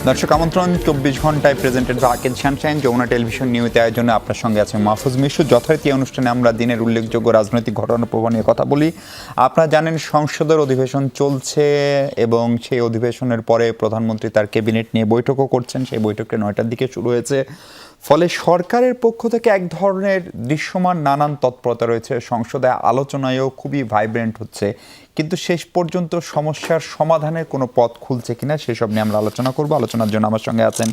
দর্শক আমন্ত্রণ 24 ঘন্টায় প্রেজেন্টেড বাই আকিদ শামসাইন যমুনা টেলিভিশন নিউজে আয়োজনে আপনার সঙ্গে আছে মাহফুজ মিশু। যথারীতি অনুষ্ঠানে আমরা দিনের উল্লেখযোগ্য রাজনৈতিক ঘটনা প্রবাহ নিয়ে কথা বলি। আপনারা জানেন সংসদের অধিবেশন চলছে এবং সেই অধিবেশনের পরে প্রধানমন্ত্রী তার ক্যাবিনেট নিয়ে বৈঠকও করছেন। সেই বৈঠকটা 9টার দিকে শুরু হয়েছে। ফলে সরকারের পক্ষ থেকে এক ধরনের দৃশ্যমান নানান তৎপরতা রয়েছে, সংসদে আলোচনায়ও খুবই ভাইব্রেন্ট হচ্ছে, কিন্তু শেষ পর্যন্ত সমস্যার সমাধানের কোনো পথ খুলছে কিনা সেসব নিয়ে আমরা আলোচনা করব। আলোচনার জন্য আমার সঙ্গে আছেন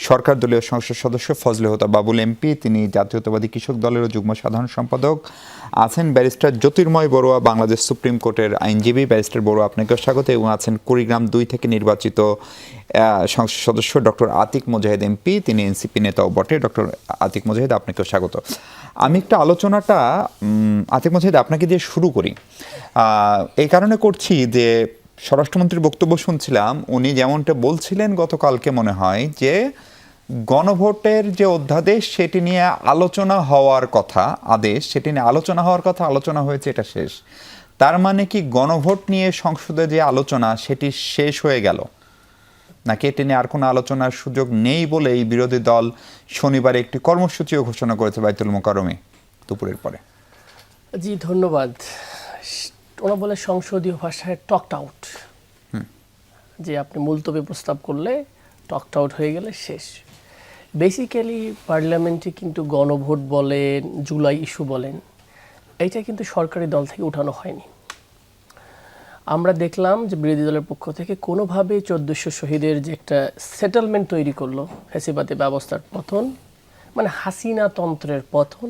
সরকার দলীয় সংসদ সদস্য ফজলে হতা বাবুল এমপি, তিনি জাতীয়তাবাদী কৃষক দলেরও যুগ্ম সাধারণ সম্পাদক। আছেন ব্যারিস্টার জ্যোতির্ময় বড়ুয়া, বাংলাদেশ সুপ্রিম কোর্টের আইনজীবী। ব্যারিস্টার বড়ুয়া, আপনাকেও স্বাগত। এবং আছেন কুড়িগ্রাম 2 থেকে নির্বাচিত সংসদ সদস্য ডক্টর আতিক মোজাহিদ এমপি, তিনি এনসিপি নেতাও বটে। ডক্টর আতিক মোজাহিদ, আপনাকেও স্বাগত। আমি একটা আলোচনাটা আতিক মোজাহিদ আপনাকে দিয়ে শুরু করি। এই কারণে করছি যে স্বরাষ্ট্রমন্ত্রীর বক্তব্য শুনছিলাম, উনি যেমনটা বলছিলেন গতকালকে মনে হয় যে গণভোটের যে অধ্যাদেশ সেটি নিয়ে আলোচনা হওয়ার কথা, আদেশ সেটি নিয়ে আলোচনা হওয়ার কথা, আলোচনা হয়েছে, এটা শেষ। তার মানে কি গণভোট নিয়ে সংসদে যে আলোচনা সেটি শেষ হয়ে গেল, নাকি এটি নিয়ে আর কোনো আলোচনার সুযোগ নেই বলে এই বিরোধী দল শনিবার একটি কর্মসূচিও ঘোষণা করেছে বাইতুল মোকাররমে দুপুরের পরে? জি ধন্যবাদ। ওরা বলে সংসদীয় ভাষায় টকড আউট, যে আপনি মুলতবি প্রস্তাব করলে টকড আউট হয়ে গেলে শেষ। বেসিক্যালি পার্লামেন্টে কিন্তু গণভোট বলেন, জুলাই ইস্যু বলেন, এইটা কিন্তু সরকারি দল থেকে উঠানো হয়নি। আমরা দেখলাম যে বিরোধী দলের পক্ষ থেকে কোনোভাবে 1400 শহীদের যে একটা সেটেলমেন্ট তৈরি করলো, ফ্যাসিবাদী ব্যবস্থার পতন, মানে হাসিনা তন্ত্রের পতন,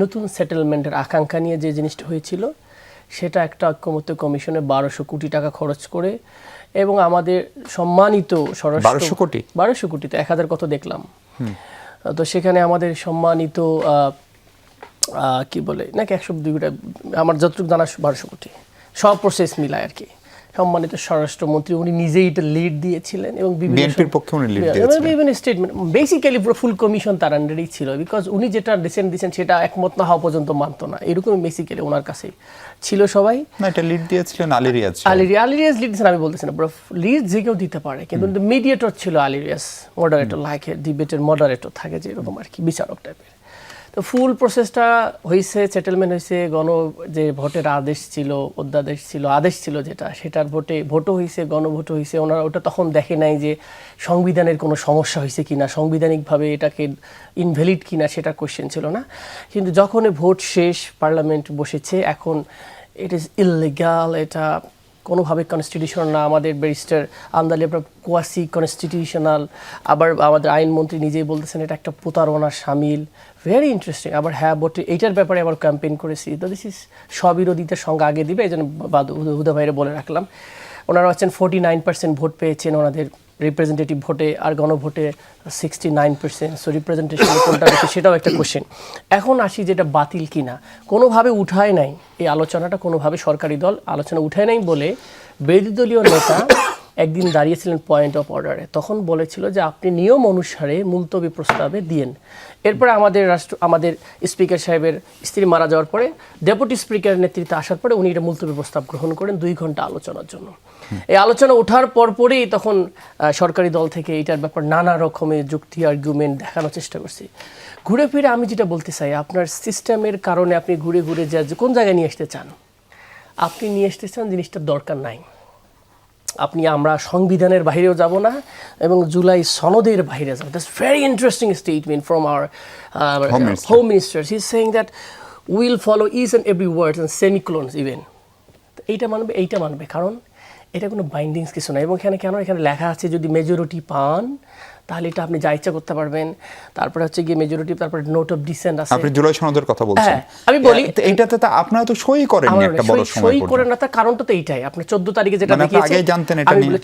নতুন সেটেলমেন্টের আকাঙ্ক্ষা নিয়ে যে জিনিসটা হয়েছিল, সেটা একটা ঐক্যমত্য কমিশনে 1200 কোটি টাকা খরচ করে, এবং আমাদের সম্মানিত স্বরাষ্ট্র 1200 কোটি তো 1000 কত দেখলাম, তো সেখানে আমাদের সম্মানিত কি বলে নাকি 102 কোটি, আমার যতটুকু জানা 1200 কোটি, সব প্রসেস মিলায় আর কি। সম্মানিত স্বরাষ্ট্রমন্ত্রী উনি নিজেই এটা লিড দিয়েছিলেন এবং বিএনপির পক্ষে উনি লিড দিয়েছিলেন, বিভিন্ন স্টেটমেন্ট, বেসিক্যালি পুরো ফুল কমিশন তার আন্ডারেই ছিল, বিকজ উনি যেটা ডিসেন্ট দিয়েছেন সেটা একমত না হওয়া পর্যন্ত মানতো না, এরকম বেসিক্যালি ওনার কাছেই ছিল সবাই। না, এটা লিড দিয়েছিলেন আলী রিয়াজ। লিড দিয়েছেন, আমি বলতেছি না, লিড যে কেউ দিতে পারে, কিন্তু মিডিয়েটর ছিল আলী রিয়াজ, মডারেটর, লাইক ডিবেটের মডারেটর থাকে যেরকম আর কি, বিচারক টাইপের। তো ফুল প্রসেসটা হয়েছে, সেটেলমেন্ট হয়েছে, যে ভোটের আদেশ ছিল, অধ্যাদেশ ছিল, আদেশ ছিল যেটা, সেটার ভোটও হয়েছে, গণভোটও হয়েছে। ওনারা ওটা তখন দেখে নাই যে সংবিধানের কোনো সমস্যা হয়েছে কিনা, সাংবিধানিকভাবে এটাকে ইনভ্যালিড কিনা, সেটা কোয়েশ্চেন ছিল না। কিন্তু যখন ভোট শেষ, পার্লামেন্ট বসেছে, এখন ইট ইজ ইললিগাল, এটা কোনোভাবে কনস্টিটিউশনাল না। আমাদের ব্যারিস্টার আন্দালি কোয়াসি কনস্টিটিউশনাল, আবার আমাদের আইনমন্ত্রী নিজেই বলতেছেন এটা একটা প্রতারণার শামিল। Very interesting. আবার হ্যাঁ ভোটে এইটার ব্যাপারে আবার ক্যাম্পেইন করেছি, তো দিস ইজ স্ববিরোধিতার সঙ্গে আগে দিবে, এই জন্য হুদা ভাইরে বলে রাখলাম। ওনারা হচ্ছেন 49% ভোট পেয়েছেন ওনাদের রিপ্রেজেন্টেটিভ ভোটে, আর গণভোটে 69%। সো রিপ্রেজেন্টেশন কোনটা বেশি সেটাও একটা কোশ্চেন। এখন আসি যেটা বাতিল কিনা, কোনোভাবে উঠায় নাই এই আলোচনাটা, কোনোভাবে সরকারি দল আলোচনা উঠায় নাই বলে বিরোধী দলীয় নেতা একদিন দাঁড়িয়েছিলেন পয়েন্ট অফ অর্ডারে, তখন বলেছিল যে আপনি নিয়ম অনুসারে মুলতবি প্রস্তাবে দিয়েন। এরপরে আমাদের স্পিকার সাহেবের স্ত্রী মারা যাওয়ার পরে ডেপুটি স্পিকারের নেতৃত্বে আসার পরে উনি এটা মুলতবি প্রস্তাব গ্রহণ করেন 2 ঘন্টা আলোচনার জন্য। এই আলোচনা ওঠার পরপরই তখন সরকারি দল থেকে এটার ব্যাপার নানা রকমের যুক্তি আর্গুমেন্ট দেখানোর চেষ্টা করছি। ঘুরে ফিরে আমি যেটা বলতে চাই, আপনার সিস্টেমের কারণে আপনি ঘুরে ঘুরে কোন জায়গায় নিয়ে আসতে চান, আপনি নিয়ে আসতে চান জিনিসটার দরকার নাই। আমরা সংবিধানের বাইরেও যাব না এবং জুলাই সনদের বাইরে যাব। That's very interesting statement from our home minister. He is saying that will follow each and every word and semicolons even. এইটা মানবে কারণ এটা কোনো বাইন্ডিংস কিছু না। এবং এখানে লেখা আছে যদি মেজরিটি পান তাহলে এটা আপনি যা ইচ্ছা করতে পারবেন। তারপরে হচ্ছে গিয়ে মেজরিটি, তারপরে নোট অফ ডিসেন্ট আছে। আপনি জুলাই সনদের কথা বলছেন। হ্যাঁ, আমি বলি এইটাতে তো আপনারা তো সই করেন না, একটা বড় সময় সই করেন না, তার কারণটা তো এইটাই। আপনি 14 তারিখে যেটা দেখিয়েছেন, আগে জানতেন এটা নিয়ে?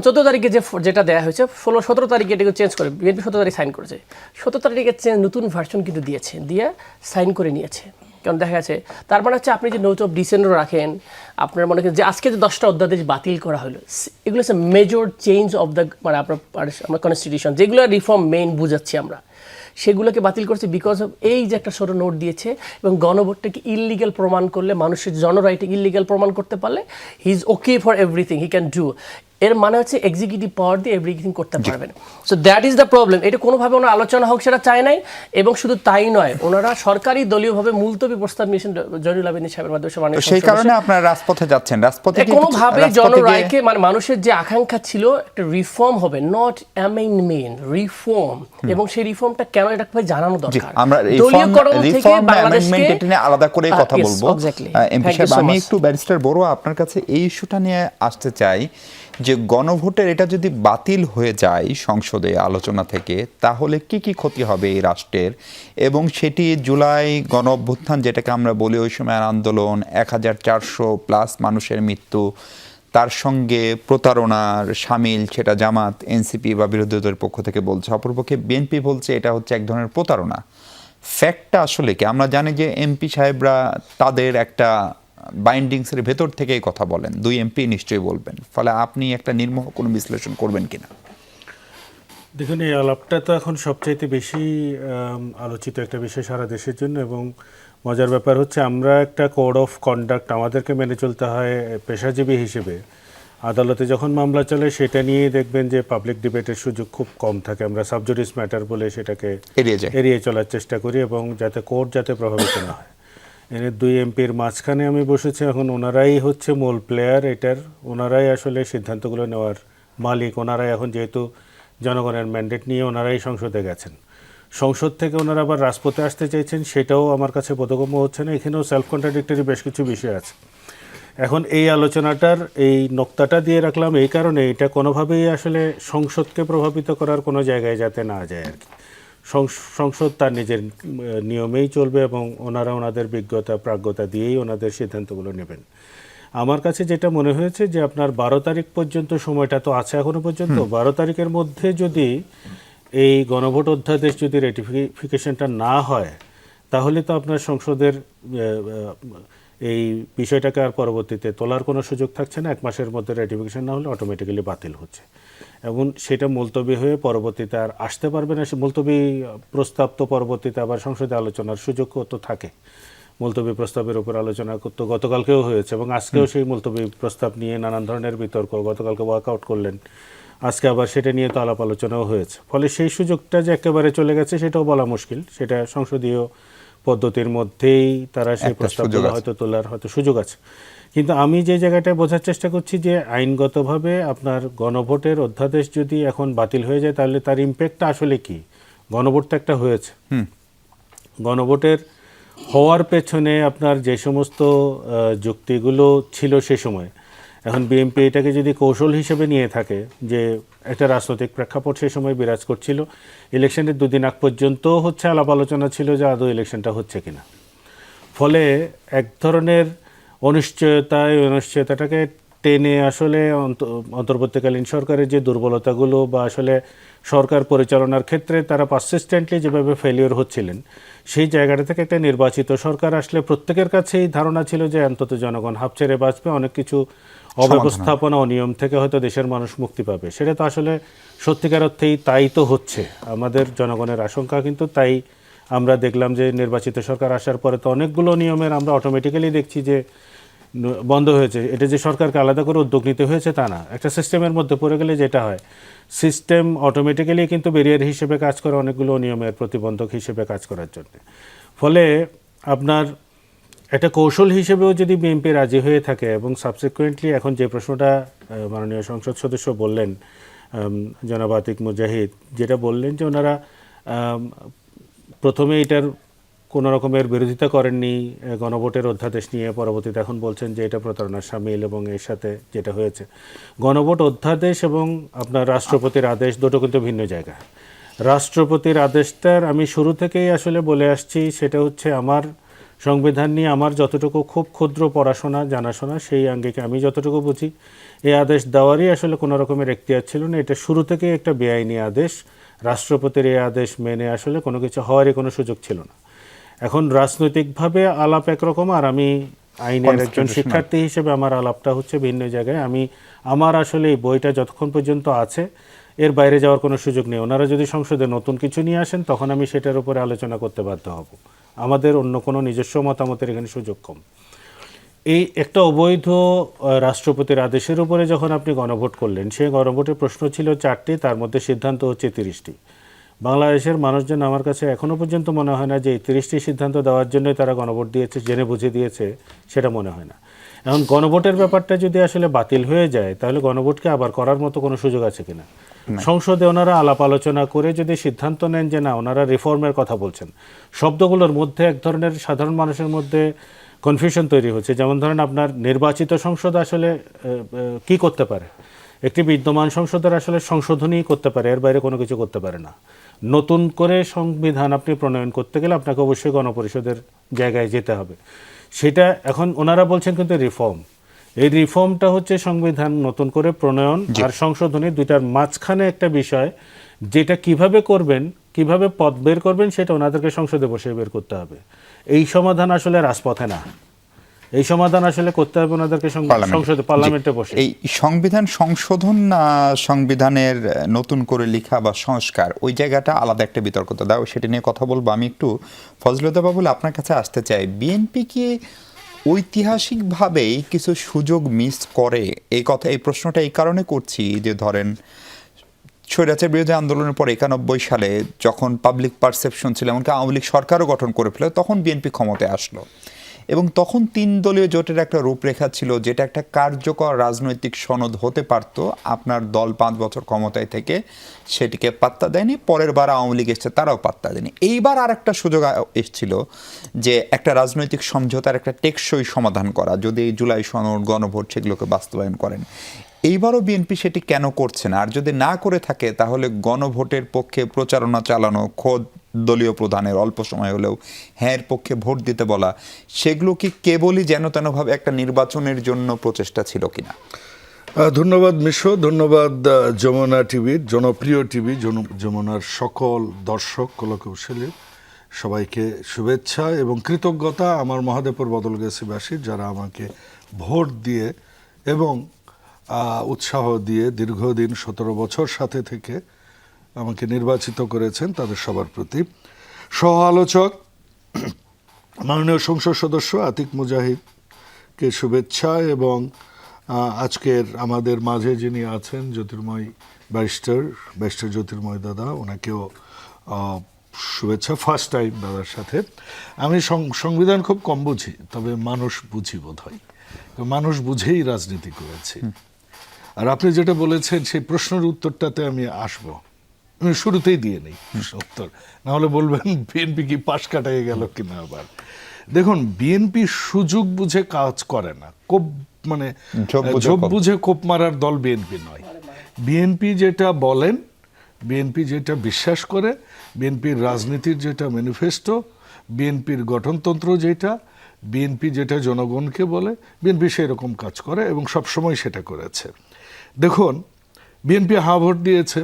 14 তারিখে যেটা দেয়া হয়েছে, 17 তারিখে এটাকে চেঞ্জ করে বিএনপি 17 তারিখে সাইন করেছে। 17 তারিখে নতুন ভার্সন কিন্তু দিয়েছে, দিয়ে সাইন করে নিয়েছে। কারণ দেখা যাচ্ছে তার মানে হচ্ছে আপনি যে নোট অফ ডিসেন্টও রাখেন, আপনার মনে করেন যে আজকে যে 10টা অধ্যাদেশ বাতিল করা হলো, এগুলো হচ্ছে মেজর চেঞ্জ অফ দ্য, মানে আমরা কনস্টিটিউশন যেগুলো রিফর্ম মেইন বুঝাচ্ছি আমরা, সেগুলোকে বাতিল করছে বিকজ অফ এই যে একটা ছোটো নোট দিয়েছে। এবং গণভোটটাকে ইললিগাল প্রমাণ করলে, মানুষের জনরাইটে ইললিগাল প্রমাণ করতে পারলে he is okay for everything he can do. এর মানে হচ্ছে এক্সিকিউটিভ পাওয়ার দিয়ে এভরিথিং করতে পারবেন। So that is the problem. এটা কোনোভাবে ওনার আলোচনা হোক সেটা চায় নাই, এবং শুধু তাই নয়, ওনারা সরকারি দলীয়ভাবে মুলতবি প্রস্তাব নিয়েছেন জয়নুল আবেদিন সাহেবের মাধ্যমে। তো সেই কারণে আপনারা রাজপথে যাচ্ছেন। রাজপথে কি কোনোভাবে জনরায়কে মানে মানুষের যে আকাঙ্ক্ষা ছিল একটা রিফর্ম হবে, নট অ্যামেন্ডমেন্ট, রিফর্ম, এবং সেই রিফর্মটা কেন এটা জানানো দরকার। আমরা দলীয়করণ থেকে বাংলাদেশকে এটা নিয়ে আলাদা করে কথা বলবো। এমপি সাহেব, আমি একটু ব্যারিস্টার বড়ুয়া আপনার কাছে এই ইস্যুটা নিয়ে আসতে চাই যে গণভোটের এটা যদি বাতিল হয়ে যায় সংসদে আলোচনা থেকে, তাহলে কি কি ক্ষতি হবে এই রাষ্ট্রের, এবং সেটি জুলাই গণ অভ্যুত্থান যেটাকে আমরা বলি ওই সময় আন্দোলন, 1400+ মানুষের মৃত্যু, তার সঙ্গে প্রতারণার সামিল, সেটা জামাত, এনসিপি বা বিরোধী দলের পক্ষ থেকে বলছে, অপরপক্ষে বিএনপি বলছে এটা হচ্ছে এক ধরনের প্রতারণা। ফ্যাক্টটা আসলে কি? আমরা জানি যে এমপি সাহেবরা তাদের একটা বাইন্ডিংসের ভেতর থেকেই কথা বলেন, 2 এমপি নিশ্চয়ই বলবেন, ফলে আপনি একটা নির্মোহ কোনো বিশ্লেষণ করবেন কিনা? দেখুন, এই আলাপটা তো এখন সবচাইতে বেশি আলোচিত একটা বিষয় সারা দেশের জন্য, এবং মজার ব্যাপার হচ্ছে আমরা একটা কোড অফ কন্ডাক্ট আমাদেরকে মেনে চলতে হয় পেশাজীবী হিসেবে। আদালতে যখন মামলা চলে সেটা নিয়ে দেখবেন যে পাবলিক ডিবেটের সুযোগ খুব কম থাকে। আমরা সাবজুডিস ম্যাটার বলে সেটাকে এড়িয়ে চলার চেষ্টা করি, এবং যাতে কোর্ট যাতে প্রভাবিত না হয়। এনে 2 এমপির মাঝখানে আমি বসেছি, এখন ওনারাই হচ্ছে মূল প্লেয়ার এটার, ওনারাই আসলে সিদ্ধান্তগুলো নেওয়ার মালিক। ওনারাই এখন যেহেতু জনগণের ম্যান্ডেট নিয়ে ওনারাই সংসদে গেছেন, সংসদ থেকে ওনারা আবার রাজপথে আসতে চাইছেন, সেটাও আমার কাছে বোধগম্য হচ্ছে না। এখানেও সেলফ কন্ট্রাডিক্টরি বেশ কিছু বিষয় আছে। এখন এই আলোচনাটার এই নোক্তাটা দিয়ে রাখলাম এই কারণে, এটা কোনোভাবেই আসলে সংসদকে প্রভাবিত করার কোনো জায়গায় যাতে না যায় আর কি। সংসদ তার নিজের নিয়মেই চলবে, এবং ওনারা ওনাদের বিজ্ঞতা প্রাজ্ঞতা দিয়েই ওনাদের সিদ্ধান্তগুলো নেবেন। আমার কাছে যেটা মনে হয়েছে যে আপনার 12 তারিখ পর্যন্ত সময়টা তো আছে এখনো পর্যন্ত, 12 তারিখের মধ্যে যদি এই গণভোট অধ্যাদেশ যদি রেটিফিকেশনটা না হয়, তাহলে তো আপনার সংসদের এই বিষয়টাকে আর পরবর্তীতে তোলার কোনো সুযোগ থাকছে না। 1 মাসের মধ্যে রেটিফিকেশন না হলে অটোমেটিক্যালি বাতিল হচ্ছে, এবং সেটা মুলতবি হয়ে পরবর্তীতে আর আসতে পারবে না। মুলতবি প্রস্তাব তো পরবর্তীতে আবার সংসদে আলোচনার সুযোগও তো থাকে। মুলতবি প্রস্তাবের উপর আলোচনা তো গতকালকেও হয়েছে, এবং আজকেও সেই মুলতবি প্রস্তাব নিয়ে নানান ধরনের বিতর্ক, গতকালকে ওয়ার্কআউট করলেন, আজকে আবার সেটা নিয়ে তো আলাপ আলোচনাও হয়েছে। ফলে সেই সুযোগটা যে একেবারে চলে গেছে সেটাও বলা মুশকিল। সেটা সংসদীয় পদ্ধতির মধ্যেই তারা সেই প্রস্তাবগুলো হয়তো তোলার হয়তো সুযোগ আছে। কিন্তু আমি যে জায়গাটায় বোঝার চেষ্টা করছি যে আইনগতভাবে আপনার গণভোটের অধ্যাদেশ যদি এখন বাতিল হয়ে যায়, তাহলে তার ইম্প্যাক্টটা আসলে কি? গণভোটটা একটা হয়েছে, গণভোটের হওয়ার পেছনে আপনার যে সমস্ত যুক্তিগুলো ছিল সে সময়, এখন বিএনপি এটাকে যদি কৌশল হিসেবে নিয়ে থাকে যে একটা রাজনৈতিক প্রেক্ষাপট সেই সময় বিরাজ করছিল, ইলেকশনের 2 দিন আগ পর্যন্ত হচ্ছে আলাপ আলোচনা ছিল যে আদৌ ইলেকশনটা হচ্ছে কিনা, ফলে এক ধরনের অনিশ্চয়তাটাকে টেনে আসলে অন্তর্বর্তীকালীন সরকারের যে দুর্বলতাগুলো বা আসলে সরকার পরিচালনার ক্ষেত্রে তারা পারসিস্টেন্টলি যেভাবে ফেলিওর হচ্ছিলেন, সেই জায়গাটা থেকে একটা নির্বাচিত সরকার আসলে প্রত্যেকের কাছেই ধারণা ছিল যে অন্তত জনগণ হাঁপ ছেড়ে বাঁচবে, অনেক কিছু অব্যবস্থাপনা অনিয়ম থেকে হয়তো দেশের মানুষ মুক্তি পাবে। সেটা তো আসলে সত্যিকার অর্থেই তাই তো হচ্ছে। আমাদের জনগণের আশঙ্কা কিন্তু তাই। আমরা দেখলাম যে নির্বাচিত সরকার আসার পরে তো অনেকগুলো নিয়মের আমরা অটোমেটিক্যালি দেখছি যে বন্ধ হয়েছে। এটা যে সরকারকে আলাদা করে উদ্যোগ নিতে হয়েছে তা না, একটা সিস্টেমের মধ্যে পড়ে গেলে যেটা হয়, সিস্টেম অটোমেটিক্যালি কিন্তু ব্যারিয়ার হিসেবে কাজ করে অনেকগুলো নিয়মের প্রতিবন্ধক হিসেবে কাজ করার জন্য। ফলে আপনার একটা কৌশল হিসেবেও যদি বিএনপি রাজি হয়ে থাকে, এবং সাবসিকুয়েন্টলি এখন যে প্রশ্নটা মাননীয় সংসদ সদস্য বললেন জনাব আতিক মুজাহিদ, যেটা বললেন যে ওনারা প্রথমে এটার কোনো রকমের বিরোধিতা করেননি গণভোটের অধ্যাদেশ নিয়ে, পরবর্তীতে এখন বলছেন যে এটা প্রতারণার সামিল, এবং এর সাথে যেটা হয়েছে গণভোট অধ্যাদেশ এবং আপনার রাষ্ট্রপতির আদেশ দুটো কিন্তু ভিন্ন জায়গা। রাষ্ট্রপতির আদেশটার আমি শুরু থেকেই আসলে বলে আসছি, সেটা হচ্ছে আমার সংবিধান নিয়ে আমার যতটুকু খুব ক্ষুদ্র পড়াশোনা জানাশোনা সেই আঙ্গিকে আমি যতটুকু বুঝি, এই আদেশ দেওয়ারই আসলে কোনো রকমের এখতিয়ার ছিল না। এটা শুরু থেকেই একটা বেআইনি আদেশ। রাষ্ট্রপতির এই আদেশ মেনে আসলে কোনো কিছু হওয়ারই কোনো সুযোগ ছিল না। এখন রাজনৈতিকভাবে আলাপ একরকম, আর আমি আইনের একজন শিক্ষার্থী হিসেবে আমার আলাপটা হচ্ছে ভিন্ন জায়গায়। আমার আসলে এই বইটা যতক্ষণ পর্যন্ত আছে এর বাইরে যাওয়ার কোনো সুযোগ নেই। ওনারা যদি সংসদে নতুন কিছু নিয়ে আসেন তখন আমি সেটার উপরে আলোচনা করতে বাধ্য হব। আমাদের অন্য কোনো নিজস্ব মতামতের এখানে সুযোগ কম। এই একটা অবৈধ রাষ্ট্রপতির আদেশের উপরে যখন আপনি গণভোট করলেন, সেই গণভোটের প্রশ্ন ছিল 4টি, তার মধ্যে সিদ্ধান্ত হচ্ছে 30টি। বাংলাদেশের মানুষজন আমার কাছে এখনো পর্যন্ত মনে হয় না যে এই 30টি সিদ্ধান্ত দেওয়ার জন্যই তারা গণভোট দিয়েছে, জেনে বুঝে দিয়েছে, সেটা মনে হয় না। এখন গণভোটের ব্যাপারটা যদি আসলে বাতিল হয়ে যায়, তাহলে গণভোটকে আবার করার মতো কোনো সুযোগ আছে কিনা? সংসদে ওনারা আলাপ আলোচনা করে যদি সিদ্ধান্ত নেন যে না, ওনারা রিফর্মের কথা বলছেন, শব্দগুলোর মধ্যে এক ধরনের সাধারণ মানুষের মধ্যে কনফিউশন তৈরি হচ্ছে। যেমন ধরেন, আপনার নির্বাচিত সংসদ আসলে কি করতে পারে? একটি বিদ্যমান সংসদের আসলে সংশোধনী করতে পারে, এর বাইরে কোনো কিছু করতে পারে না। নতুন করে সংবিধান আপনি প্রণয়ন করতে গেলে আপনাকে অবশ্যই গণপরিষদের জায়গায় যেতে হবে। সেটা এখন ওনারা বলছেন কিন্তু রিফর্ম, এই রিফর্মটা হচ্ছে সংবিধান নতুন করে প্রণয়ন আর সংশোধনী, দুইটার মাঝখানে একটা বিষয়, যেটা কিভাবে করবেন, কিভাবে পথ বের করবেন, সেটা ওনাদেরকে সংসদে বসে বের করতে হবে। এই সমাধান আসলে রাজপথে না, এই সমাধান আসলে করতে হবে ওনাদেরকে সংসদে, পার্লামেন্টে বসে। এই সংবিধান সংশোধন না সংবিধানের নতুন করে লেখা বা সংস্কার, ওই জায়গাটা আলাদা একটা বিতর্কতা দাও, সেটা নিয়ে কথা বলবো। আমি একটু ফজলুদ্দীন বাবুল আপনার কাছে আসতে চাই। বিএনপি কি ঐতিহাসিকভাবেই কিছু সুযোগ মিস করে? এই প্রশ্নটা এই কারণে করছি যে ধরেন স্বৈরাচার বিরোধী আন্দোলনের পর 91 সালে যখন পাবলিক পারসেপশন ছিল, এমনকি আওয়ামী লীগ সরকারও গঠন করে ফেলে, তখন বিএনপি ক্ষমতায় আসলো এবং তখন 3 দলীয় জোটের একটা রূপরেখা ছিল, যেটা একটা কার্যকর রাজনৈতিক সনদ হতে পারত। আপনার দল 5 বছর ক্ষমতায় থেকে সেটিকে পাত্তা দেয়নি, পরের বার আওয়ামী লীগ এসছে, তারাও পাত্তা দেয়নি। এইবার আর একটা সুযোগ এসেছিল যে একটা রাজনৈতিক সমঝোতার একটা টেকসই সমাধান করা, যদি এই জুলাই সনদ, গণভোট সেগুলোকে বাস্তবায়ন করেন। এইবারও বিএনপি সেটি কেন করছে না? আর যদি না করে থাকে, তাহলে গণভোটের পক্ষে প্রচারণা চালানো, খোদ দলীয় প্রধানের অল্প সময় হলেও হ্যাঁ পক্ষে ভোট দিতে বলা, সেগুলো কি কেবলই যেন তেনভাবে একটা নির্বাচনের জন্য প্রচেষ্টা ছিল কিনা? ধন্যবাদ মিশো, ধন্যবাদ যমুনা টিভির, জনপ্রিয় টিভি যমুনার সকল দর্শক, কলাকুশলী সবাইকে শুভেচ্ছা এবং কৃতজ্ঞতা আমার মহাদেবপুর বদলগাছিবাসীর, যারা আমাকে ভোট দিয়ে এবং উৎসাহ দিয়ে দীর্ঘদিন 17 বছর সাথে থেকে আমাকে নির্বাচিত করেছেন, তাদের সবার প্রতি। সহ আলোচক মাননীয় সংসদ সদস্য আতিক মুজাহিদকে শুভেচ্ছা এবং আজকের আমাদের মাঝে যিনি আছেন জ্যোতির্ময় ব্যারিস্টার জ্যোতির্ময় দাদা, ওনাকেও শুভেচ্ছা। ফার্স্ট টাইম দাদার সাথে। আমি সংবিধান খুব কম বুঝি, তবে মানুষ বুঝি বোধ হয়, মানুষ বুঝেই রাজনীতি করেছি। আর আপনি যেটা বলেছেন সেই প্রশ্নের উত্তরটাতে আমি আসবো, আমি শুরুতেই দিয়ে নেই উত্তর, না হলে বলবেন বিএনপি কি পাশ কাটাই গেল কিনা। আবার দেখুন, বিএনপি সুযোগ বুঝে কাজ করে না, মানে ঝোপ বুঝে কোপ মারার দল বিএনপি নয়। বিএনপি যেটা বলেন, বিএনপি যেটা বিশ্বাস করে, বিএনপির রাজনীতির যেটা ম্যানিফেস্টো, বিএনপির গঠনতন্ত্র যেটা, বিএনপি যেটা জনগণকে বলে, বিএনপি সেই রকম কাজ করে এবং সবসময় সেটা করেছে। দেখুন, বিএনপি হ্যাঁ ভোট দিয়েছে,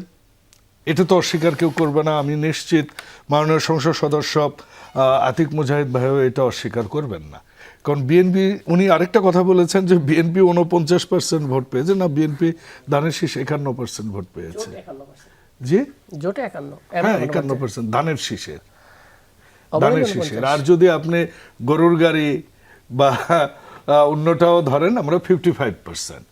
এটা তো অস্বীকার কেউ করবে না। আমি নিশ্চিত মাননীয় সংসদ সদস্য আতিক মুজাহিদ ভাইও এটা অস্বীকার করবেন না। কারণ বিএনপি, উনি আরেকটা কথা বলেছেন যে বিএনপি 49% ভোট পেয়েছে, না বিএনপি ধানের শীষ 51% ভোট পেয়েছে। জি, জোটে 51, হ্যাঁ 51% ধানের শীষের। আর যদি আপনি গরুর গাড়ি বা অন্যটাও ধরেন, আমরা 55%,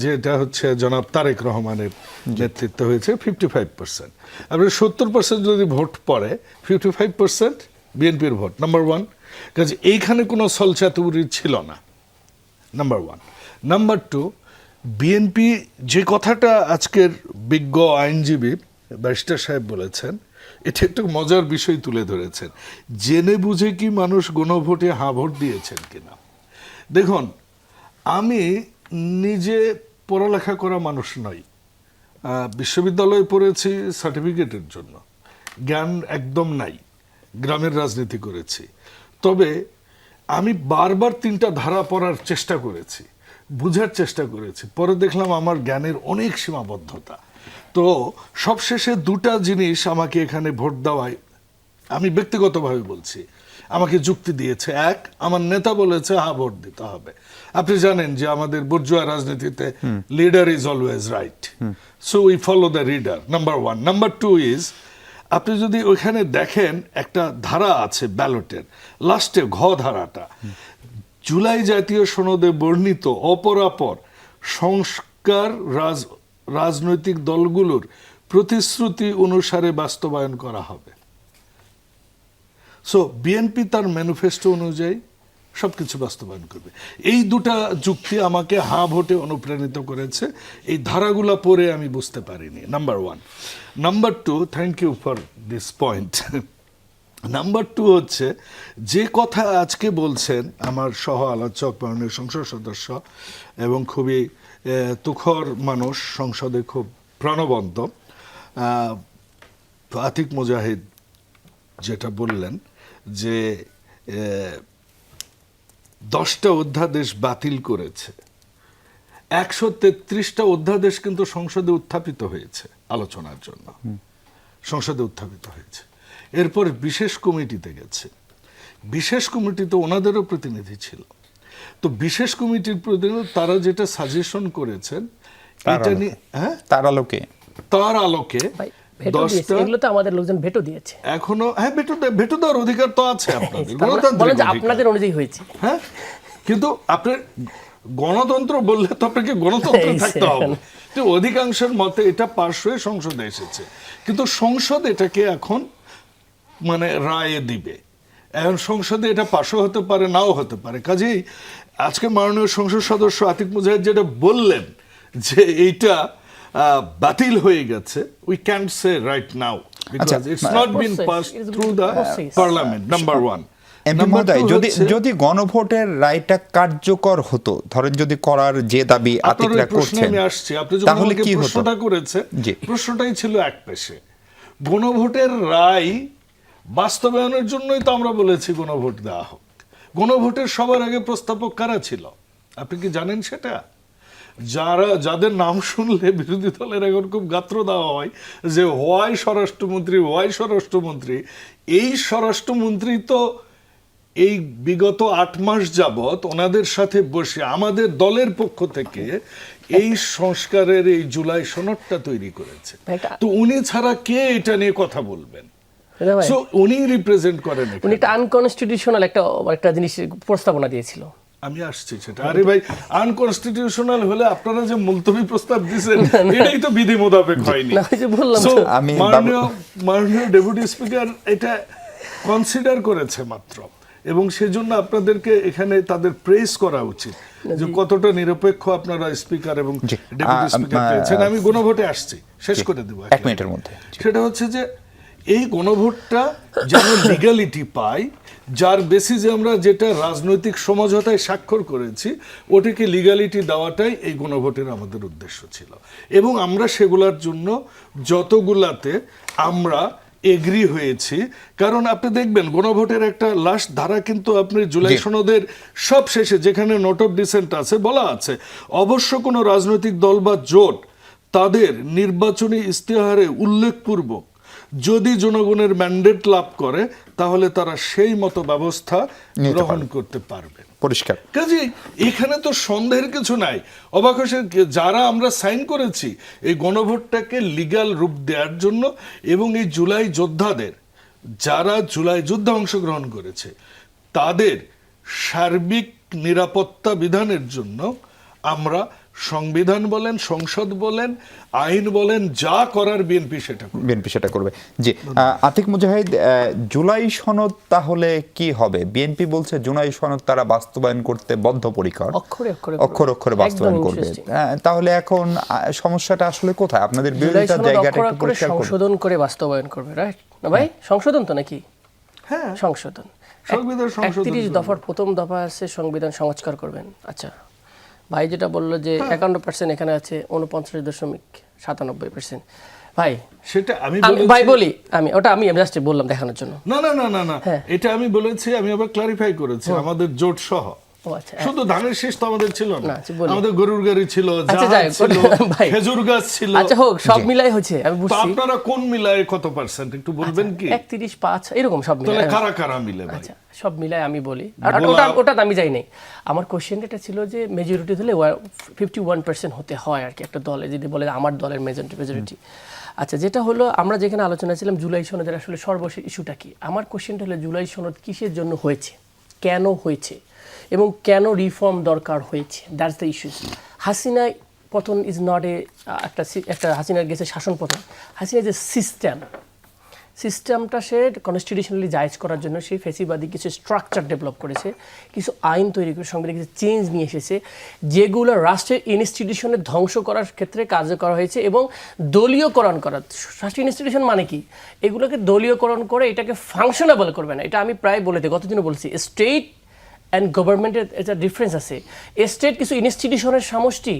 যেটা হচ্ছে জনাব তারেক রহমানের নেতৃত্ব হয়েছে 55%। আপনি 70% যদি ভোট পড়ে, 55% বিএনপির ভোট, নাম্বার 1। কাজে এইখানে কোনো ছলচাতুরি ছিল না, নাম্বার 1। নাম্বার 2, বিএনপি যে কথাটা আজকের বিজ্ঞ আইনজীবী ব্যারিস্টার সাহেব বলেছেন, এটা একটা মজার বিষয় তুলে ধরেছেন। জেনে বুঝে কি মানুষ গণভোটে হ্যাঁ ভোট দিয়েছেন কিনা। দেখুন, আমি নিজে পড়ালেখা করা মানুষ নই, বিশ্ববিদ্যালয়ে পড়েছি সার্টিফিকেটের জন্য, জ্ঞান একদম নাই, গ্রামের রাজনীতি করেছি। তবে আমি বারবার 3টা ধারা পড়ার চেষ্টা করেছি, বুঝার চেষ্টা করেছি, পরে দেখলাম আমার জ্ঞানের অনেক সীমাবদ্ধতা। তো সবশেষে 2টা জিনিস আমাকে এখানে ভোট দেওয়ায়, আমি ব্যক্তিগতভাবে বলছি, আমাকে যুক্তি দিয়েছে। 1, আমার নেতা বলেছে হ্যাঁ ভোট দিতে হবে। আপনি জানেন যে আমাদের বুর্জোয়া রাজনীতিতে leader is always right, so we follow the leader, number 1। Number 2 is, আপনি যদি ওইখানে দেখেন একটা ধারা আছে ব্যালটের লাস্টে, ঘ ধারাটা, জুলাই জাতীয় সনদে বর্ণিত অপরাপর সংস্কার রাজনৈতিক দলগুলোর প্রতিশ্রুতি অনুসারে বাস্তবায়ন করা হবে। সো বিএনপি তার ম্যানিফেস্টো অনুযায়ী সবকিছু বাস্তবায়ন করবে। এই দুটা যুক্তি আমাকে হাঁ ভোটে অনুপ্রাণিত করেছে। এই ধারাগুলা পড়ে আমি বুঝতে পারিনি, number one. Number two, thank you for this point. Number two হচ্ছে, যে কথা আজকে বলছেন আমার সহ আলোচক মাননীয় সংসদ সদস্য এবং খুবই তুখর মানুষ, সংসদে খুব প্রাণবন্ত, আতিক মুজাহিদ যেটা বললেন যে 10টা অধ্যাদেশ বাতিল করেছে, 133টা অধ্যাদেশ কিন্তু সংসদে উত্থাপিত হয়েছে আলোচনার জন্য, সংসদে উত্থাপিত হয়েছে। এরপর বিশেষ কমিটিতে গেছে, বিশেষ কমিটিতে ওনাদেরও প্রতিনিধি ছিল। তো বিশেষ কমিটির প্রতিনিধি তারা যেটা সাজেশন করেছেন এটা নিয়ে, হ্যাঁ, তার আলোকে ভাই, ভেটো দিয়েছে, 10টা এগুলো তো আমাদের লোকজন ভেটো দিয়েছে। এখনো, হ্যাঁ, ভেটো দেওয়ার অধিকার তো আছে আপনাদের, গণতান্ত্রিক বলেন যে অধিকার। আপনাদের অনুযায়ী হয়েছে। হ্যাঁ, কিন্তু আপনার গণতন্ত্র বললে তো আপনাকে গণতন্ত্র থাকতে হবে। তো অধিকাংশের মতে এটা পাশ হয়ে সংসদে এসেছে, কিন্তু সংসদ এটাকে এখন মানে রায়ে দিবে। এখন সংসদে এটা পাশও হতে পারে, নাও হতে পারে। কাজেই আজকে মাননীয় সংসদ সদস্য আতিক মুজাহিদ যেটা বললেন যে এইটা বাতিল হয়ে গেছে, we can't say right now because it's not been passed through the parliament, number one. MP মহোদয়, যদি গণভোটের রায়টা কার্যকর হতো, ধরেন যদি করার যে দাবি আতিকরা করছেন, তাহলে কি হতো? প্রশ্নটা করেছে, প্রশ্নটাই ছিল এক পেশে। গণভোটের রায় বাস্তবায়নের জন্যই তো আমরা বলেছি গণভোট দেওয়া হোক। গণভোটের সবার আগে প্রস্তাবক কারা ছিল আপনি কি জানেন সেটা? যাদের নাম শুনলে বিরোধী দলের এখন খুব গাত্র দেওয়া হয় যে হোয়াই স্বরাষ্ট্রমন্ত্রী। এই স্বরাষ্ট্রমন্ত্রী তো এই বিগত 8 মাস যাবত ওনাদের সাথে বসে আমাদের দলের পক্ষ থেকে এই সংস্কারের এই জুলাই সনদটা তৈরি করেছে। তো উনি ছাড়া কে এটা নিয়ে কথা বলবেন? সো উনি রিপ্রেজেন্ট করেন, উনি একটা আনকনস্টিটিউশনাল একটা জিনিস প্রস্তাবনা দিয়েছিল। আমি আসছি সেটা। আরে ভাই, আনকনস্টিটিউশনাল হলে আপনারা যে মুলতবি প্রস্তাব দিয়েছেন এটাই তো বিধি মোতাবেক হয়নি। মাননীয় ডেপুটি স্পিকার এটা কনসিডার করেছে মাত্র, এবং সেজন্য আপনাদেরকে এখানে তাদের প্রেস করা উচিত যে কতটা নিরপেক্ষ আপনারা স্পিকার এবং ডেপুটি স্পিকার পেয়েছেন। আমি গণভোটে আসছি, শেষ করে দেবো 1 মিনিটের মধ্যে। সেটা হচ্ছে যে এই গণভোটটা যেন লিগ্যালিটি পায়, যার বেসিসে আমরা যেটা রাজনৈতিক সমঝোতায় স্বাক্ষর করেছি ওটাকে লিগ্যালিটি দেওয়াটাই এই গণভোটের আমাদের উদ্দেশ্য ছিল। এবং আমরা সেগুলোর জন্য যতগুলাতে আমরা এগ্রি হয়েছি, কারণ আপনি দেখবেন গণভোটের একটা লাস্ট ধারা কিন্তু আপনি জুলাই সনদের সব শেষে যেখানে নোট অফ ডিসেন্ট আছে বলা আছে, অবশ্য কোনো রাজনৈতিক দল বা জোট তাদের নির্বাচনী ইস্তেহারে উল্লেখপূর্বক যদি জনগণের ম্যান্ডেট লাভ করে তাহলে তারা সেই মতো ব্যবস্থা গ্রহণ করতে পারবে। পরিষ্কার। কাজেই এখানে তো সন্দেহের কিছু নাই। অবাক হয়েছে যারা আমরা সাইন করেছি এই গণভোটটাকে লিগ্যাল রূপ দেওয়ার জন্য, এবং এই জুলাই যোদ্ধাদের, যারা জুলাই যুদ্ধে অংশগ্রহণ করেছে তাদের সার্বিক নিরাপত্তা বিধানের জন্য আমরা সংবিধান বলেন, সংসদ বলেন, আইন বলেন, যা করার বিএনপি সেটা করবে। জি, আতিক মুজাহিদ, জুলাই সনদ তাহলে কি হবে? বিএনপি বলছে জুলাই সনদ তারা বাস্তবায়ন করতে বদ্ধপরিকর, অক্ষরে বাস্তবায়ন করবে। তাহলে এখন সমস্যাটা আসলে কোথায়? আপনাদের বিরোধিতার জায়গাটা একটু পরিষ্কার করুন। সংশোধন করে বাস্তবায়ন করবে, রাইট না ভাই? সংশোধন তো নাকি? হ্যাঁ, সংশোধন। 31 দফার প্রথম দফা আছে সংবিধান সংস্কার করবেন। আচ্ছা, ভাই যেটা বললো যে 51% এখানে আছে, 49.97%। ভাই সেটা আমি বলি, আমি জাস্ট বললাম দেখানোর জন্য। না, এটা আমি বলেছি, আমি আবার ক্লারিফাই করেছি আমাদের জোট সহ। শুধু ধানের শীষ তো আমাদের ছিল না, আমাদের গরুর গাড়ি ছিল, খেজুর গাছ ছিল। আচ্ছা হোক, সব মিলাই হচ্ছে, আমি বুঝছি। আপনারা কোন মিলায় কত পার্সেন্ট একটু বলবেন কি? 31.5 এরকম সব মিলাই। কারা কারা মিলে? আচ্ছা, সব মিলাই আমি বলি, ওটা আমি যাই নাই। আমার কোশ্চেন এটা ছিল যে মেজরিটি হলে 51% হতে হয় আর কি একটা দলে, যদি বলে আমার দলের মেজরিটি। আচ্ছা, যেটা হলো আমরা যেখানে আলোচনা ছিলাম জুলাই সনদের আসলে সর্বশেষ ইস্যুটা কি, আমার কোশ্চেনটা হলো জুলাই সনদ কিসের জন্য হয়েছে, কেন হয়েছে, এবং কেন রিফর্ম দরকার হয়েছে, দ্যাটস দ্য ইস্যুস। হাসিনা পতন ইজ নট একটা হাসিনার গেছে শাসন পতন, হাসিনা যে সিস্টেমটা সে কনস্টিটিউশনালি জায়েজ করার জন্য সেই ফেসিবাদী কিছু স্ট্রাকচার ডেভেলপ করেছে, কিছু আইন তৈরি করে, সংবিধানে কিছু চেঞ্জ নিয়ে এসেছে, যেগুলো রাষ্ট্রের ইনস্টিটিউশনের ধ্বংস করার ক্ষেত্রে কাজ করা হয়েছে এবং দলীয়করণ করা। রাষ্ট্রীয় ইনস্টিটিউশন মানে কি? এগুলোকে দলীয়করণ করে এটাকে ফাংশনেবল করবে না। এটা আমি প্রায় বলে দিই, গতদিনও বলছি, স্টেট অ্যান্ড গভর্নমেন্টের একটা ডিফারেন্স আছে। স্টেট কিছু ইনস্টিটিউশনের সমষ্টি,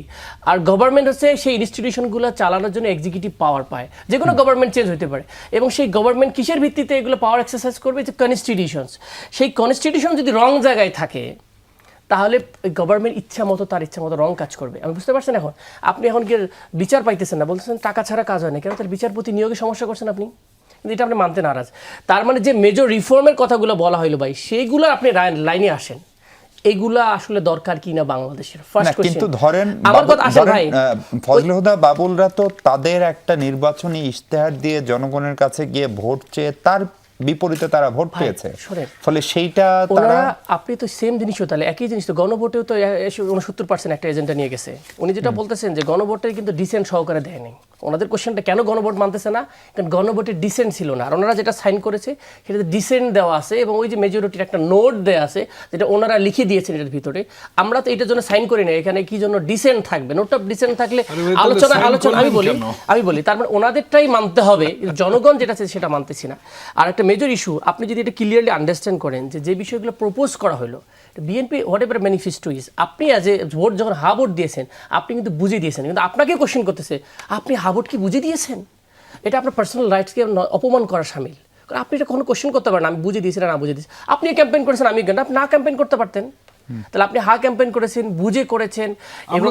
আর গভর্নমেন্ট হচ্ছে সেই ইনস্টিটিউশনগুলো চালানোর জন্য এক্সিকিউটিভ পাওয়ার পায়। যে কোনো গভর্নমেন্ট চেঞ্জ হতে পারে, এবং সেই গভর্নমেন্ট কিসের ভিত্তিতে এগুলো পাওয়ার এক্সারসাইজ করবে? যে কনস্টিটিউশনস। সেই কনস্টিটিউশন যদি রং জায়গায় থাকে, তাহলে গভর্নমেন্ট ইচ্ছা মতো তার ইচ্ছা মতো রং কাজ করবে। আমি বুঝতে পারছেন? এখন আপনি এখন কি বিচার পাইতেছেন না, বলতেছেন টাকা ছাড়া কাজ হয় না, কেন? তার বিচারপতি নিয়োগে সমস্যা করছেন আপনি, কিন্তু এটা আপনি মানতে নারাজ। তার মানে যে মেজর রিফর্মের কথাগুলো বলা হইলো ভাই, সেইগুলো আপনি লাইনে আসেন, এগুলা আসলে দরকার কিনা বাংলাদেশের? First question. কিন্তু ধরেন আমার কথা আসেন ভাই, ফজলে হুদা বাবুলরা তো তাদের একটা নির্বাচনী ইশতেহার দিয়ে জনগণের কাছে গিয়ে ভোট চেয়ে তার বিপরীতে তারা ভোট পেয়েছে, ফলে সেইটা তারা, আপনি তো সেম জিনিসও, তাহলে একই জিনিস তো গণভোটেও তো 69% একটা এজেন্ডা নিয়ে গেছে। উনি যেটা বলতেছেন যে গণভোটের কিন্তু ডিসেন্ট সহকারে দেয়নি। ওনাদের কোশ্চেনটা কেন গণভোট মানতেছে না? কারণ গণভোটের ডিসেন্ট ছিল না, আর ওনারা যেটা সাইন করেছে সেটাতে ডিসেন্ট দেওয়া আছে, এবং ওই যে মেজরিটির একটা নোট দেওয়া আছে যেটা ওনারা লিখে দিয়েছেন এটার ভিতরে। আমরা তো এটার জন্য সাইন করি না, এখানে কি জন্য ডিসেন্ট থাকবে? নোটটা ডিসেন্ট থাকলে আলোচনা আমি বলি তার মানে ওনাদেরটাই মানতে হবে, জনগণ যেটা আছে সেটা মানতেছি না। আর একটা মেজর ইস্যু, আপনি যদি এটা ক্লিয়ারলি আন্ডারস্ট্যান্ড করেন যে বিষয়গুলো প্রপোজ করা হলো, BNP what ever manifesto is, আপনি অ্যাজ এ ভোট যখন হা ভোট দিয়েছেন, আপনি কিন্তু বুঝে দিয়েছেন, কিন্তু আপনাকে কোশ্চেন করতেছে আপনি হা ভোট কি বুঝে দিয়েছেন? এটা আপনার পার্সোনাল রাইটসকে অপমান করা শামিল। কারণ আপনি এটা কখনো কোশ্চেন করতে পারেন আমি বুঝে দিয়েছি না বুঝে দিয়েছি। আপনি ক্যাম্পেইন করেছেন, আমি আপনি না ক্যাম্পেইন করতে পারতেন, তাহলে আপনি হা ক্যাম্পেইন করেছেন, বুঝে করেছেন, এবং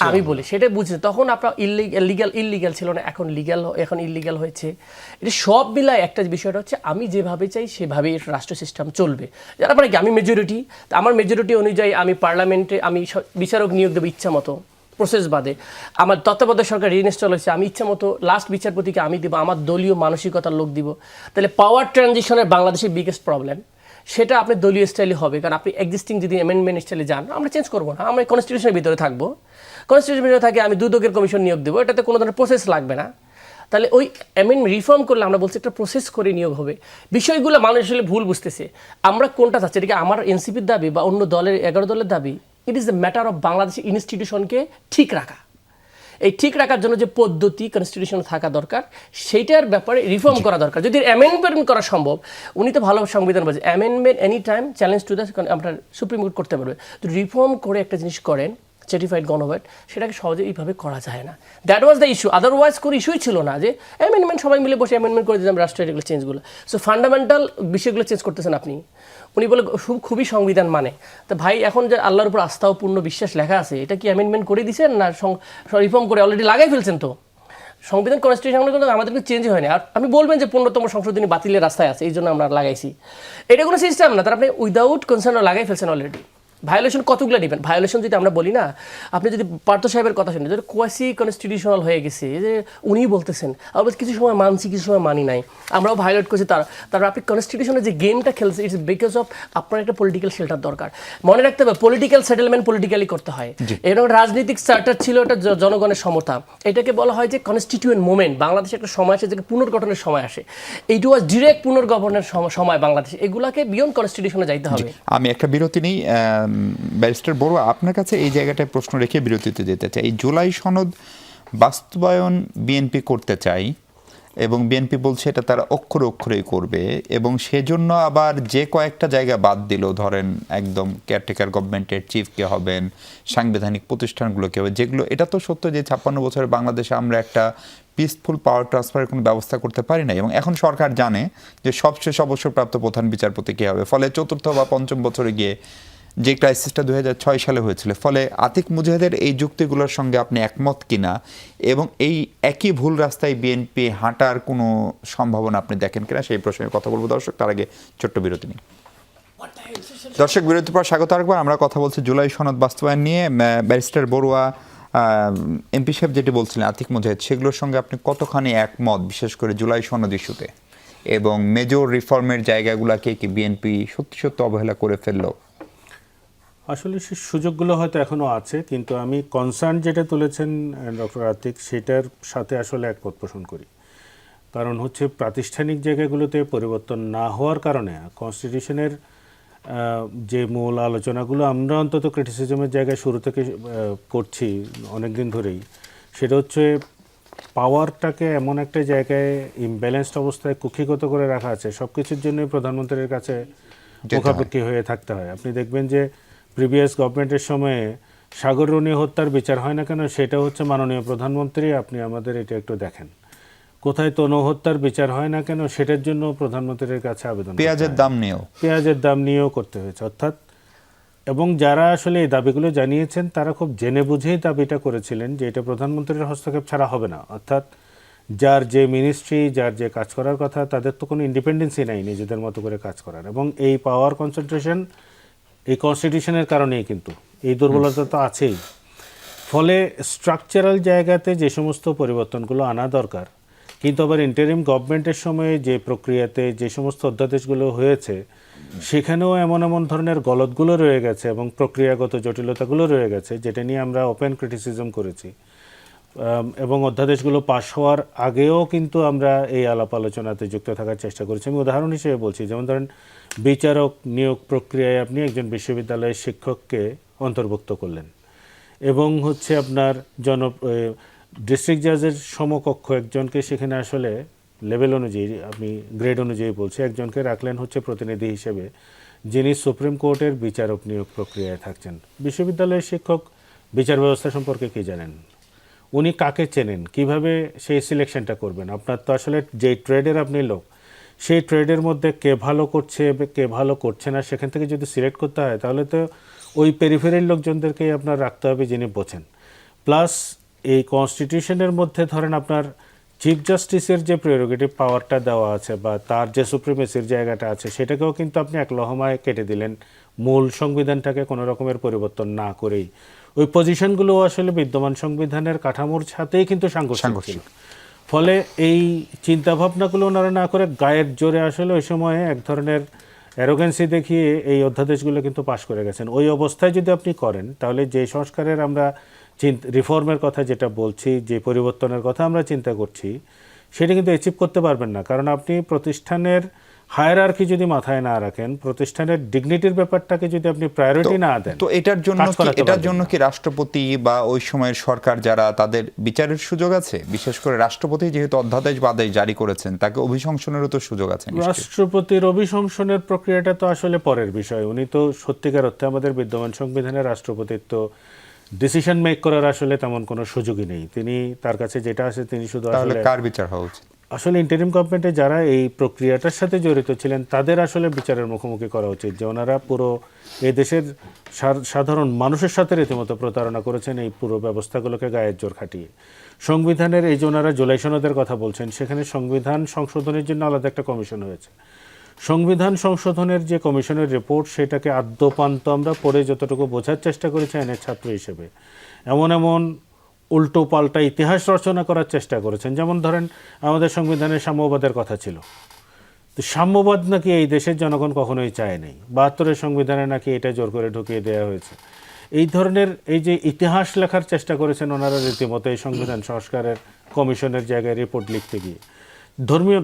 আমি বলি সেটা বুঝছেন, তখন আপনার ইলিগাল ছিল না, এখন ইলিগাল হয়েছে। এটা সব মিলায় একটা বিষয়টা হচ্ছে, আমি যেভাবে চাই সেভাবেই রাষ্ট্র সিস্টেম চলবে। যারা মানে কি, আমি মেজরিটি, আমার মেজরিটি অনুযায়ী আমি পার্লামেন্টে আমি বিচারক নিয়োগ দেবো ইচ্ছা মতো, প্রসেস বাদে। আমার তত্ত্বাবধায়ক সরকার রিইনস্টল হয়েছে, আমি ইচ্ছা মতো লাস্ট বিচারপতিকে আমি দিব, আমার দলীয় মানসিকতার লোক দিব। তাহলে পাওয়ার ট্রানজিশনের বাংলাদেশের বিগেস্ট প্রবলেম, সেটা আপনি দলীয় স্টাইলে হবে। কারণ আপনি এক্সিস্টিং যদি অ্যামেন্ডমেন্ট স্টাইলে যান, আমরা চেঞ্জ করবো না, আমরা কনস্টিটিউশনের ভিতরে থাকবো। কনস্টিটিউশনের ভিতরে থাকে আমি দুদকের কমিশন নিয়োগ দেবো, এটাতে কোনো ধরনের প্রসেস লাগবে না। তাহলে ওই রিফর্ম করলে আমরা বলছি একটা প্রসেস করে নিয়োগ হবে। বিষয়গুলো মানুষ আসলে ভুল বুঝতেছে। আমরা কোনটা চাচ্ছি, এটা কি আমার এনসিপির দাবি বা অন্য দলের 11 দলের দাবি? It is the matter of বাংলাদেশের ইনস্টিটিউশনকে ঠিক রাখা। এই ঠিক রাখার জন্য যে পদ্ধতি কনস্টিটিউশন থাকা দরকার, সেইটার ব্যাপারে রিফর্ম করা দরকার। যদি অ্যামেন্ডমেন্ট করা সম্ভব, উনি তো ভালো সংবিধান বলছে, amendment any time challenge to the আপনার সুপ্রিম কোর্ট করতে পারবে। তো রিফর্ম করে একটা জিনিস করেন, সার্টিফাইড গণভোট, সেটাকে সহজে এইভাবে করা যায় না। That was the issue. Otherwise কোনো ইস্যুই ছিল না যে অ্যামেন্ডমেন্ট সবাই মিলে বসে অ্যামেন্ডমেন্ট করে দিলাম রাষ্ট্রের এগুলো চেঞ্জগুলো। সো ফান্ডামেন্টাল বিষয়গুলো চেঞ্জ করতেছেন আপনি। উনি বলে খুবই সংবিধান মানে, তো ভাই এখন যে আল্লাহর উপর আস্থা ও পূর্ণ বিশ্বাস লেখা আছে, এটা কি অ্যামেন্ডমেন্ট করে দিয়েছেন না রিফর্ম করে অলরেডি লাগাই ফেলছেন? তো সংবিধান কনস্টিটিউশন কিন্তু আমাদেরকে চেঞ্জ হয়নি। আর আপনি বলবেন যে 15তম সংশোধনী বাতিলের রাস্তায় আছে, এই জন্য আমরা লাগাইছি, এটা কোনো সিস্টেম না। তার আপনি উইদাউট কনসার্ন লাগাই ফেলছেন অলরেডি। ভায়োলেশন কতগুলো নেবেন? ভায়োলেশন যদি আমরা বলি না, আপনি যদি পার্থ সাহেবের কথা শুনেন, যদি কোয়াসি কনস্টিটিউশনাল হয়ে গেছে, যে উনিই বলতেছেন আবার কিছু সময় মানছি কিছু সময় মানি নাই, আমরাও ভায়োলেট করছি, তারপর আপনি কনস্টিটিউশনের যে গেমটা খেলছে, ইটস বিকজ অফ আপনার একটা পলিটিক্যাল শেল্টার দরকার। মনে রাখতে হবে পলিটিক্যাল সেটেলমেন্ট পলিটিক্যালি করতে হয়। এরকম রাজনৈতিক চার্টার ছিল, এটা জনগণের সমতা, এটাকে বলা হয় যে কনস্টিটিউয়েন্ট মুভমেন্ট। বাংলাদেশে একটা সময় আসে যে পুনর্গঠনের সময় আসে, এইটা ওয়াজ ডিরেক্ট পুনর্গঠনের সময় বাংলাদেশে। এগুলাকে বিয়ন্ড কনস্টিটিউশনে যাইতে হবে। আমি একটা বিরতি নেই, ব্যারিস্টার বড়ুয়া আপনার কাছে এই জায়গাটায় প্রশ্ন রেখে বিরতিতে যেতে চাই। এই জুলাই সনদ বাস্তবায়ন বিএনপি করতে চাই, এবং বিএনপি বলছে এটা তারা অক্ষরে অক্ষরেই করবে, এবং সেজন্য আবার যে কয়েকটা জায়গা বাদ দিল, ধরেন একদম কেয়ারটেকার গভর্নমেন্টের চিফ কে হবেন, সাংবিধানিক প্রতিষ্ঠানগুলো কে হবে, যেগুলো এটা তো সত্য যে 56 বছরের বাংলাদেশে আমরা একটা পিসফুল পাওয়ার ট্রান্সফারের কোনো ব্যবস্থা করতে পারি না, এবং এখন সরকার জানে যে সবশেষ অবসরপ্রাপ্ত প্রধান বিচারপতি কে হবে। ফলে চতুর্থ বা পঞ্চম বছরে গিয়ে যে ক্রাইসিসটা 2006 সালে হয়েছিল, ফলে আতিক মুজাহিদের এই যুক্তিগুলোর সঙ্গে আপনি একমত কিনা, এবং এই একই ভুল রাস্তায় বিএনপি হাঁটার কোনো সম্ভাবনা আপনি দেখেন কিনা, সেই প্রসঙ্গে কথা বলবো। দর্শক, তার আগে ছোট্ট বিরতি নিই। দর্শক, বিরতির পর স্বাগত আরেকবার। আমরা কথা বলছি জুলাই সনদ বাস্তবায়ন নিয়ে। ব্যারিস্টার বড়ুয়া, এমপি সাহেব যেটি বলছিলেন আতিক মুজাহিদ, সেগুলোর সঙ্গে আপনি কতখানি একমত, বিশেষ করে জুলাই সনদ ইস্যুতে? এবং মেজর রিফর্মের জায়গাগুলোকে কি বিএনপি সত্যি সত্যি অবহেলা করে ফেললো? আসলে সেই সুযোগগুলো হয়তো এখনো আছে, কিন্তু আমি কনসার্ন যেটা তুলেছেন ডক্টর আতিক, সেটার সাথে আসলে একমত পোষণ করি। কারণ হচ্ছে প্রাতিষ্ঠানিক জায়গাগুলোতে পরিবর্তন না হওয়ার কারণে কনস্টিটিউশনের যে মূল আলোচনাগুলো আমরা অন্তত ক্রিটিসিজমের জায়গায় শুরু থেকে করছি অনেক দিন ধরেই, সেটা হচ্ছে পাওয়ারটাকে এমন একটা জায়গায় ইমব্যালেন্সড অবস্থায় কুক্ষিগত করে রাখা আছে। সব কিছুর জন্যই প্রধানমন্ত্রীর কাছে মুখাপেক্ষি হয়ে থাকতে হয়। আপনি দেখবেন যে প্রিভিয়াস গভর্নমেন্টের সময়ে সাগররণী হত্যার বিচার হয় না কেন, সেটা হচ্ছে মাননীয় প্রধানমন্ত্রী। আপনি আমাদের এটা একটু দেখেন, কোথায় তনু হত্যার বিচার হয় না কেন, সেটার জন্য প্রধানমন্ত্রীর কাছে আবেদন, পেঁয়াজের দাম নিয়েও করতে হয়েছে। অর্থাৎ এবং যারা আসলে এই দাবিগুলো জানিয়েছেন তারা খুব জেনে বুঝেই দাবিটা করেছিলেন যে এটা প্রধানমন্ত্রীর হস্তক্ষেপ ছাড়া হবে না। অর্থাৎ যার যে মিনিস্ট্রি, যার যে কাজ করার কথা, তাদের তো কোনো ইন্ডিপেন্ডেন্সই নাই নিজেদের মতো করে কাজ করার। এবং এই পাওয়ার কনসেন্ট্রেশন এই কনস্টিটিউশনের কারণেই কিন্তু এই দুর্বলতা তো আছেই। ফলে স্ট্রাকচারাল জায়গাতে যে সমস্ত পরিবর্তনগুলো আনা দরকার, কিন্তু আবার ইন্টারিম গভর্নমেন্টের সময়ে যে প্রক্রিয়াতে যে সমস্ত অধ্যাদেশগুলো হয়েছে, সেখানেও এমন এমন ধরনের গলতগুলো রয়ে গেছে এবং প্রক্রিয়াগত জটিলতাগুলো রয়ে গেছে, যেটা নিয়ে আমরা ওপেন ক্রিটিসিজম করেছি। এবং অধ্যাদেশগুলো পাশ হওয়ার আগেও কিন্তু আমরা এই আলাপ আলোচনাতে যুক্ত থাকার চেষ্টা করেছি। আমি উদাহরণ হিসেবে বলছি, যেমন ধরেন বিচারক নিয়োগ প্রক্রিয়ায় আপনি একজন বিশ্ববিদ্যালয়ের শিক্ষককে অন্তর্ভুক্ত করলেন এবং হচ্ছে আপনার ডিস্ট্রিক্ট জাজের সমকক্ষ একজনকে সেখানে আসলে লেভেল অনুযায়ী, আপনি গ্রেড অনুযায়ী বলছি, একজনকে রাখলেন হচ্ছে প্রতিনিধি হিসেবে, যিনি সুপ্রিম কোর্টের বিচারক নিয়োগ প্রক্রিয়ায় থাকছেন। বিশ্ববিদ্যালয়ের শিক্ষক বিচার ব্যবস্থা সম্পর্কে কী জানেন? উনি কাকে চেনেন? কিভাবে সেই সিলেকশনটা করবেন? আপনার তো আসলে যেই ট্রেডের আপনি লোক, সেই ট্রেডের মধ্যে কে ভালো করছে কে ভালো করছে না, সেখান থেকে যদি সিলেক্ট করতে হয় তাহলে তো ওই পেরিফেরির লোকজনদেরকেই আপনার রাখতে হবে যিনি বোঝেন। প্লাস এই কনস্টিটিউশনের মধ্যে ধরেন আপনার চিফ জাস্টিসের যে প্রেরোগেটিভ পাওয়ারটা দেওয়া আছে বা তার যে সুপ্রিমেসির জায়গাটা আছে, সেটাকেও কিন্তু আপনি এক লহমায় কেটে দিলেন মূল সংবিধানটাকে কোনো রকমের পরিবর্তন না করেই। ওই পজিশনগুলো আসলে বিদ্যমান সংবিধানের কাঠামোর সাথেই কিন্তু সাংঘর্ষিক। ফলে এই চিন্তাভাবনাগুলো ওনারা না করে গায়ের জোরে আসলে ওই সময়ে এক ধরনের অ্যারোগেন্সি দেখিয়ে এই অধ্যাদেশগুলো কিন্তু পাশ করে গেছেন। ওই অবস্থায় যদি আপনি করেন, তাহলে যে সংস্কারের আমরা রিফর্মের কথা যেটা বলছি, যে পরিবর্তনের কথা আমরা চিন্তা করছি, সেটা কিন্তু অ্যাচিভ করতে পারবেন না। কারণ আপনি প্রতিষ্ঠানের হায়ারার্কি যদি মাথায় না রাখেন, প্রতিষ্ঠানের ডিগনিটির ব্যাপারটাকে যদি আপনি প্রায়োরিটি না দেন, তো এটার জন্য কি রাষ্ট্রপতি বা ওই সময়ের সরকার যারা, তাদের বিচারের সুযোগ আছে? বিশেষ করে রাষ্ট্রপতি যেহেতু অধ্যাদেশ বা আদেশ জারি করেছেন, তাকে অভিশংসনেরও তো সুযোগ আছে। রাষ্ট্রপতির অভিশংসনের প্রক্রিয়াটা তো আসলে পরের বিষয়। উনি তো সত্যিকার অর্থে আমাদের বিদ্যমান সংবিধানের রাষ্ট্রপতির তো ডিসিশন মেক করার আসলে তেমন কোনো সুযোগই নেই। তিনি তার কাছে যেটা আছে তিনি শুধু আসলে কার বিচার হওয়া উচিত? আসলে ইন্টারিম গভর্নমেন্টে যারা এই প্রক্রিয়াটার সাথে জড়িত ছিলেন তাদের আসলে বিচারের মুখোমুখি করা উচিত, যে ওনারা পুরো এই দেশের সাধারণ মানুষের সাথে রীতিমতো প্রতারণা করেছেন এই পুরো ব্যবস্থাগুলোকে গায়ের জোর খাটিয়ে। সংবিধানের এই যে ওনারা জুলাই সনদের কথা বলছেন, সেখানে সংবিধান সংশোধনের জন্য আলাদা একটা কমিশন হয়েছে। সংবিধান সংশোধনের যে কমিশনের রিপোর্ট, সেটাকে আদ্যপান্ত আমরা পড়ে যতটুকু বোঝার চেষ্টা করেছি আইনের ছাত্র হিসেবে, এমন এমন উল্টো পাল্টা ইতিহাস রচনা করার চেষ্টা করেছেন। যেমন ধরেন আমাদের সংবিধানে সাম্যবাদের কথা ছিল, তো সাম্যবাদ নাকি এই দেশের জনগণ কখনোই চায় নাই। ৭২-এর সংবিধানে নাকি এটা জোর করে ঢুকিয়ে দেওয়া হয়েছে। এই ধরনের এই যে ইতিহাস লেখার চেষ্টা করেছেন ওনারা রীতিমতো এই সংবিধান সংস্কারের কমিশনের জায়গায় রিপোর্ট লিখতে গিয়ে।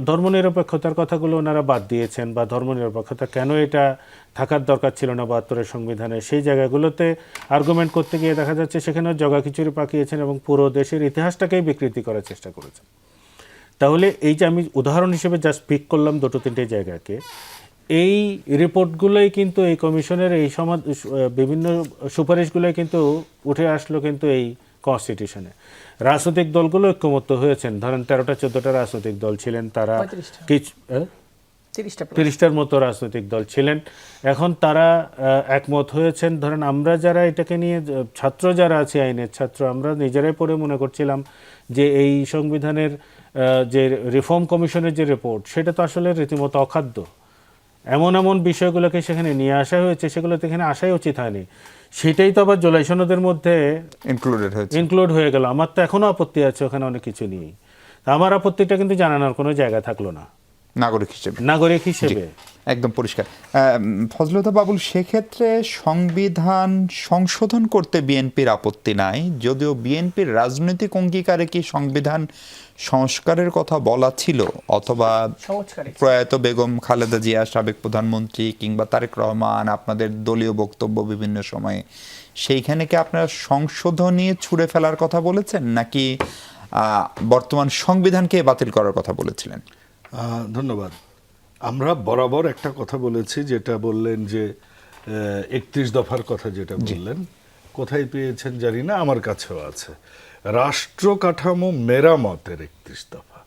ধর্মনিরপেক্ষতার কথাগুলো ওনারা বাদ দিয়েছেন, বা ধর্মনিরপেক্ষতা কেন এটা থাকার দরকার ছিল না ৭২-এর সংবিধানে, সেই জায়গাগুলোতে আর্গুমেন্ট করতে গিয়ে দেখা যাচ্ছে সেখানেও জগাখিচুড়ি পাকিয়েছেন এবং পুরো দেশের ইতিহাসটাকেই বিকৃতি করার চেষ্টা করেছেন। তাহলে এই যে আমি উদাহরণ হিসেবে জাস্ট পিক করলাম ২-৩টে জায়গাকে, এই রিপোর্টগুলোই কিন্তু এই কমিশনের এই বিভিন্ন সুপারিশগুলোই কিন্তু উঠে আসলো কিন্তু এই কনস্টিটিউশনে। রাজনৈতিক দলগুলো ঐক্যমত্য হয়েছেন। ধরেন ১৩টা-১৪টা রাজনৈতিক দল ছিলেন, তারা ৩০টার মতো রাজনৈতিক দল ছিলেন। এখন তারা একমত হয়েছেন। ধরেন আমরা যারা এটাকে নিয়ে, ছাত্র যারা আছে, আইনের ছাত্র, আমরা নিজেরাই পড়ে মনে করছিলাম যে এই সংবিধানের যে রিফর্ম কমিশনের যে রিপোর্ট, সেটা তো আসলে রীতিমতো অখাদ্য। এমন এমন বিষয়গুলোকে সেখানে নিয়ে আসা হয়েছে, সেগুলো তো এখানে আসাই উচিত হয়নি। সেটাই তো আবার জুলাই সনদের মধ্যে ইনক্লুড হয়ে গেল। আমার তো এখনো আপত্তি আছে ওখানে অনেক কিছু নিয়ে। আমার আপত্তিটা কিন্তু জানানোর কোনো জায়গা থাকলো না। নাগরিক হিসেবে। নাগরিক হিসেবে একদম পরিষ্কার। ফজলতা বাবুল, সেক্ষেত্রে সংবিধান সংশোধন করতে বিএনপির আপত্তি নাই, যদিও বিএনপির রাজনৈতিক অঙ্গীকারে কি সংবিধান সংস্কারের কথা বলা ছিল, অথবা সংস্কারে প্রয়াত বেগম খালেদা জিয়া, সাবেক প্রধানমন্ত্রী, কিংবা তারেক রহমান, আপনাদের দলীয় বক্তব্য বিভিন্ন সময়ে, সেইখানে কি আপনারা সংশোধনী ছুঁড়ে ফেলার কথা বলেছেন, নাকি বর্তমান সংবিধানকে বাতিল করার কথা বলেছিলেন? ধন্যবাদ। আমরা বরাবর একটা কথা বলেছি, যেটা বললেন যে 31 দফার কথা যেটা বললেন, কোথায় পেয়েছেন জানি না, আমার কাছেও আছে। রাষ্ট্র কাঠামো মেরামতের 31 দফা,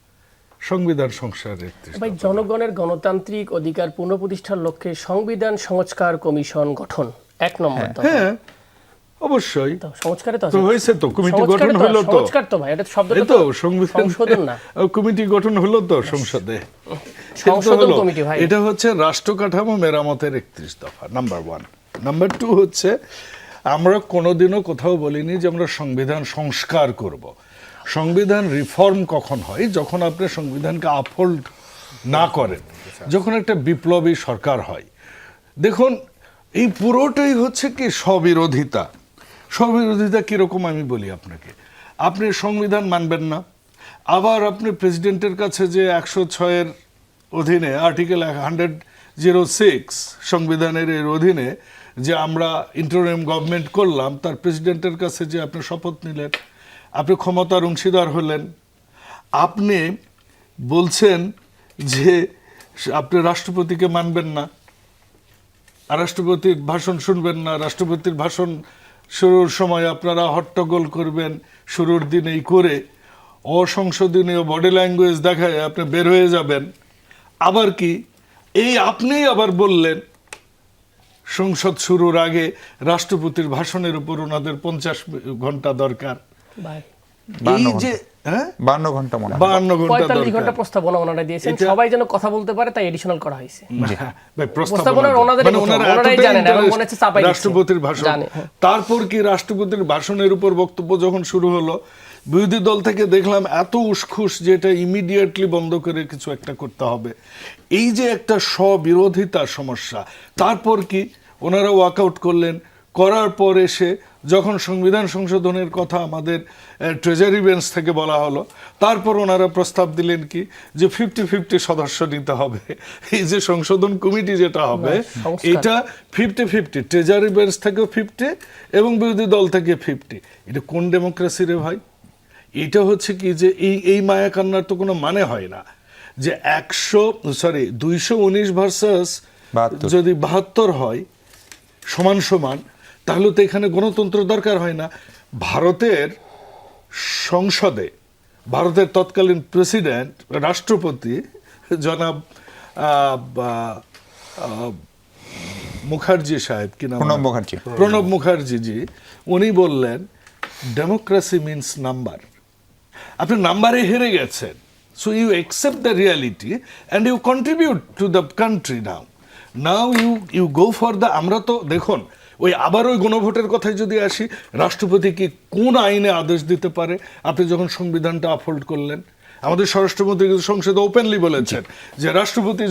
সংবিধান সংস্কারের 31 ভাই, দফা। জনগণের গণতান্ত্রিক অধিকার পুনঃপ্রতিষ্ঠার লক্ষ্যে সংবিধান সংস্কার কমিশন গঠন 1 নম্বর দফা। হ্যাঁ, অবশ্যই তো সংস্কারে তো তো আছে। হয়েছে, তো কমিটি সংস্কারে গঠন তো- হলো তো, সংস্কার তো ভাই, এটা শব্দটা এই তো তো সংবিধান সংশোধন না, কমিটি গঠন হলো তো সংসদে। সংশোধন হলো। কমিটি ভাই। এটা হচ্ছে রাষ্ট্র কাঠামো মেরামতের 31 দফা, নাম্বার 1। নাম্বার 2 হচ্ছে, আমরা কোনোদিনও কোথাও বলিনি যে আমরা সংবিধান সংস্কার করব। সংবিধান রিফর্ম কখন হয়? যখন আপনি সংবিধানকে আপহোল্ড না করেন, যখন একটা বিপ্লবী সরকার হয়। দেখুন, এই পুরোটাই হচ্ছে কি স্ববিরোধিতা। স্ববিরোধিতা কিরকম আমি বলি আপনাকে। আপনি সংবিধান মানবেন না, আবার আপনি প্রেসিডেন্টের কাছে যে 106-এর অধীনে আর্টিকেল 106 সংবিধানের এর অধীনে যে আমরা ইন্টারিম গভর্নমেন্ট করলাম, তার প্রেসিডেন্টের কাছে যে আপনি শপথ নিলেন, আপনি ক্ষমতার অংশীদার হলেন, আপনি বলছেন যে আপনি রাষ্ট্রপতিকে মানবেন না, আর রাষ্ট্রপতির ভাষণ শুনবেন না, রাষ্ট্রপতির ভাষণ শুরুর সময় আপনারা হট্টগোল করবেন, শুরুর দিনেই করে অসংশোধনীয় বডি ল্যাঙ্গুয়েজ দেখায় আপনি বের হয়ে যাবেন। আবার কি এই আপনিই আবার বললেন সংসদ শুরুর আগে রাষ্ট্রপতির ভাষণের উপর ওনাদের 50 ঘন্টা দরকার। ভাই, এই যে 52 ঘন্টা মনে হয়। 52 ঘন্টা 45 ঘন্টা দরকার। প্রস্তাবনা ওনারা দিয়েছেন, এটা- সবাই যেন কথা বলতে পারে, তাই এডিশনাল করা হয়েছে। ভাই, প্রস্তাবনা ওনাদেরই মানে প্রথম, ওনারা ওনারাই এতটাই জানেন, এবং interest মনে হচ্ছে চাপাই দিচ্ছে। রাষ্ট্রপতির ভাষণ, জানে, হ্যাঁ। তারপর কি রাষ্ট্রপতির ভাষণের উপর বক্তব্য যখন শুরু হলো, বিরোধী দল থেকে দেখলাম এত উসখুস যে এটা ইমিডিয়েটলি বন্ধ করে কিছু একটা করতে হবে। এই যে একটা স্ববিরোধিতার সমস্যা, তারপর কি ওনারা ওয়াকআউট করলেন। করার পর এসে যখন সংবিধান সংশোধনের কথা আমাদের ট্রেজারি বেঞ্চ থেকে বলা হলো, তারপর ওনারা প্রস্তাব দিলেন কি যে 50-50 সদস্য নিতে হবে। এই যে সংশোধন কমিটি যেটা হবে, সংস্কার। এটা 50-50, ট্রেজারি বেঞ্চ থেকেও 50 এবং বিরোধী দল থেকে 50। এটা কোন ডেমোক্রেসি রে ভাই? এটা হচ্ছে কি যে এই মায়া কান্নার তো কোনো মানে হয় না যে 219 ভার্সাস 72 যদি 72 হয় সমান সমান, তাহলে তো এখানে গণতন্ত্র দরকার হয় না। ভারতের সংসদে ভারতের তৎকালীন প্রেসিডেন্ট রাষ্ট্রপতি জনাব মুখার্জি সাহেব, কি নাম? প্রণব মুখার্জি। প্রণব মুখার্জি জি, উনি বললেন ডেমোক্রেসি মিনস নাম্বার। আপনি নাম্বারে হেরে গেছেন, so you accept the reality and you contribute to the country. Now you go for the. আমরা তো দেখুন, আবার ওই গণভোটের কথায় যদি আসি, রাষ্ট্রপতি কি কোন আইনে আদেশ দিতে পারে? আপনি যখন সংবিধানটা আপহোল্ড করলেন, আমাদের স্বরাষ্ট্রমন্ত্রী কিন্তু সংসদে ওপেনলি বলেছেন যে রাষ্ট্রপতি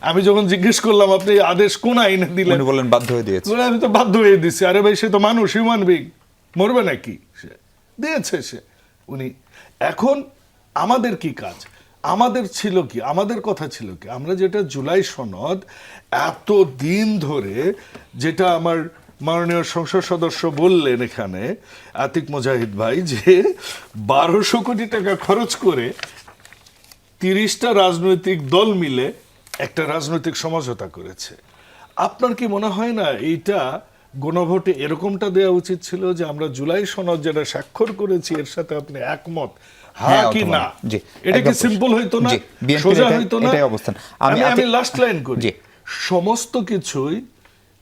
আমি যখন জিজ্ঞেস করলাম আপনি আদেশ কোন আইনে দিলেন, উনি বলেন বাধ্য হয়ে দিয়েছে। আমি তো বাধ্য হয়ে দিচ্ছি। আরে ভাই, সে তো মানুষ, হিউম্যান বিং, মরবে নাকি? সে দিয়েছে সে উনি। এখন আমাদের কি কাজ? আমাদের ছিল কি, আমাদের কথা ছিল কি? আমরা যেটা জুলাই সনদ এত দিন ধরে, যেটা আমার মাননীয় সংসদ সদস্য বললেন এখানে, আতিক মুজাহিদ ভাই, যে 1200 কোটি টাকা খরচ করে 30টা রাজনৈতিক দল মিলে একটা রাজনৈতিক সমঝোতা করেছে। আপনার কি মনে হয় না এইটা গণভোটে এরকমটা দেওয়া উচিত ছিল যে আমরা জুলাই সনদ যেটা স্বাক্ষর করেছি এর সাথে আপনি একমত, হ্যাঁ কি অথবা না? জি, এটা কি একদম সিম্পল হইতো না? জি, BNP সোজা এটাই- হইতো না? এটাই অবস্থান। আমি লাস্ট লাইন করি। জি। সমস্ত কিছুই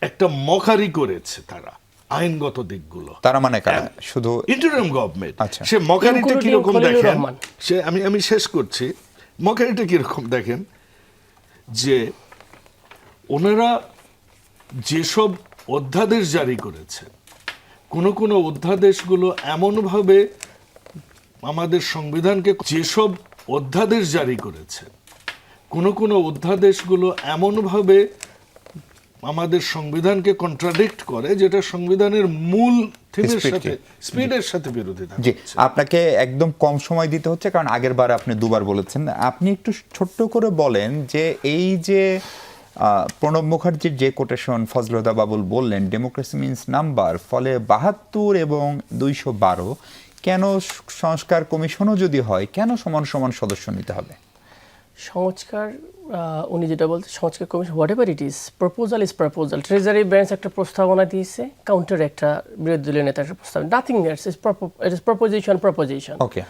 একটা মখারি করেছে তারা, আইনগত দিকগুলো। তারা মানে কারা? শুধু ইন্টারিম গভর্নমেন্ট। আচ্ছা। সে মখারিটা Including কিরকম খলিলুর দেখেন, রহমান। সে আমি শেষ করছি। মখারিটা কিরকম দেখেন, যে ওনারা যেসব অধ্যাদেশ জারি করেছে, কোন অধ্যাদেশগুলো এমনভাবে আমাদের সংবিধানকে, যেসব অধ্যাদেশ জারি করেছে কোনো অধ্যাদেশগুলো এমনভাবে আমাদের সংবিধানকে কন্ট্রাডিক্ট করে যেটা সংবিধানের মূল থিমের সাথে, স্পিডের সাথে বিরোধিতা জি, করছে। আপনাকে একদম কম সময় দিতে হচ্ছে, কারণ আগের বার আপনি দুবার বলেছেন। আপনি একটু ছোট্ট করে বলেন যে এই যে প্রণব মুখার্জির যে কোটেশন ফজলুদ্দা বাবুল বললেন, ডেমোক্রেসি মিন্স নাম্বার, ফলে 72 এবং 212 কেন সংস্কার কমিশনও যদি হয় কেন সমান সমান সদস্য নিতে হবে? সংস্কার উনি যেটা বলতে, সংস্কার commission what ever it is, proposal is proposal. Treasury branch একটা প্রস্তাবনা দিয়েছে, কাউন্টার একটা বিরোধী দলীয় নেতা একটা প্রস্তাব, nothing else, it is proposition. Okay,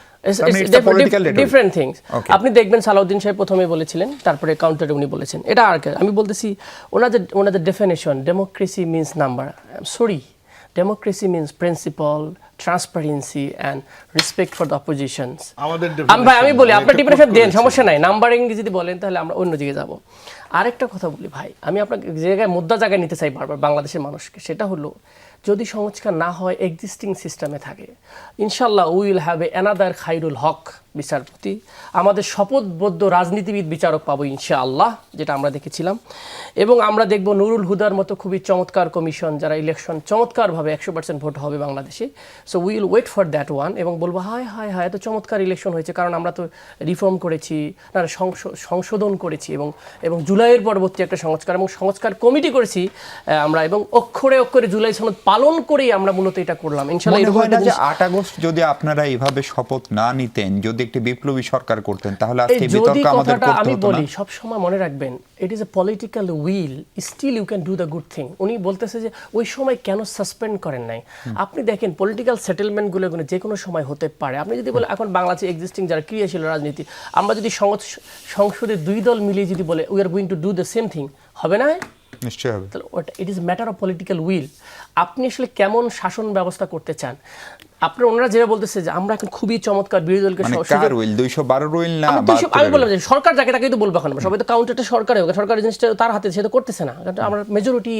different things. Okay. আপনি দেখবেন সালাউদ্দিন সাহেব প্রথমে বলেছিলেন, তারপরে কাউন্টারে উনি বলেছেন। এটা আর কি, আমি বলতেছি ওনাদের definition, democracy means number. Sorry, democracy means principal, transparency and respect for the অপোজিশনস। আমাদের ভাই আমি বলি, আপনার এটা ডিফিনেশন quote দেন, করেছে। সমস্যা নাই। নাম্বারিং যদি বলেন তাহলে আমরা অন্য দিকে যাব। আরেকটা কথা বলি ভাই, আমি আপনাকে যে জায়গায় মুদ্রা জায়গায় নিতে চাই বারবার বাংলাদেশের মানুষকে, সেটা হলো যদি সংস্কার না হয়, এক্সিস্টিং সিস্টেমে থাকে, ইনশাল্লাহ we will have another Khairul Haque বিচারপতি, আমাদের শপথবদ্ধ রাজনীতিবিদ বিচারক পাবো ইনশাআল্লাহ, যেটা আমরা দেখেছিলাম। এবং আমরা দেখব নুরুল হুদার মতো খুবই চমৎকার কমিশন, যারা ইলেকশন চমৎকারভাবে 100% ভোট হবে বাংলাদেশে। So we will wait for that one, এবং বলবো হায় হায় হায় এত চমৎকার ইলেকশন হয়েছে, কারণ আমরা তো রিফর্ম করেছি, না সংশোধন করেছি, এবং জুলাইয়ের পরবর্তী একটা সংস্কার এবং সংস্কার কমিটি করেছি আমরা, এবং অক্ষরে অক্ষরে জুলাই সনদ পালন করেই আমরা মূলত এটা করলাম ইনশাআল্লাহ। মনে হয় না যে 8 আগস্ট যদি আপনারা এইভাবে শপথ না নিতেন, যদি একটি বিপ্লবী সরকার করতেন, তাহলে আজকে বিতর্ক আমাদের করতে আমি হতো না? বলি সব সময় মনে রাখবেন, it is a political will, still you can do the good thing. উনি বলতেছে যে ওই সময় কেন সাসপেন্ড করেন নাই। আপনি দেখেন পলিটিক্যাল সেটেলমেন্টগুলো যে কোনো সময় হতে পারে। আপনি যদি বলেন এখন বাংলাদেশে এক্সিস্টিং যারা ক্রিয়াশীল রাজনীতি, আমরা যদি সংসদে 2 দল মিলিয়ে যদি বলে we are going to do the same thing, হবে না? নিশ্চয়ই হবে। তাহলে it is matter of political will. আপনি আসলে কেমন শাসন ব্যবস্থা করতে চান। আপনার ওনারা যেভাবে বলতেছে যে আমরা এখন খুবই চমৎকার বিরোধী দলকে, মানে কার উইল, 212 উইল না? আমি বললাম যে সরকার যাকে তাকেই তো বলবো, এখন সবাই তো কাউন্টারটা সরকারে হোক, সরকারের জিনিসটা তার হাতে, সে তো করতেছে না, কারণ আমরা মেজরিটি।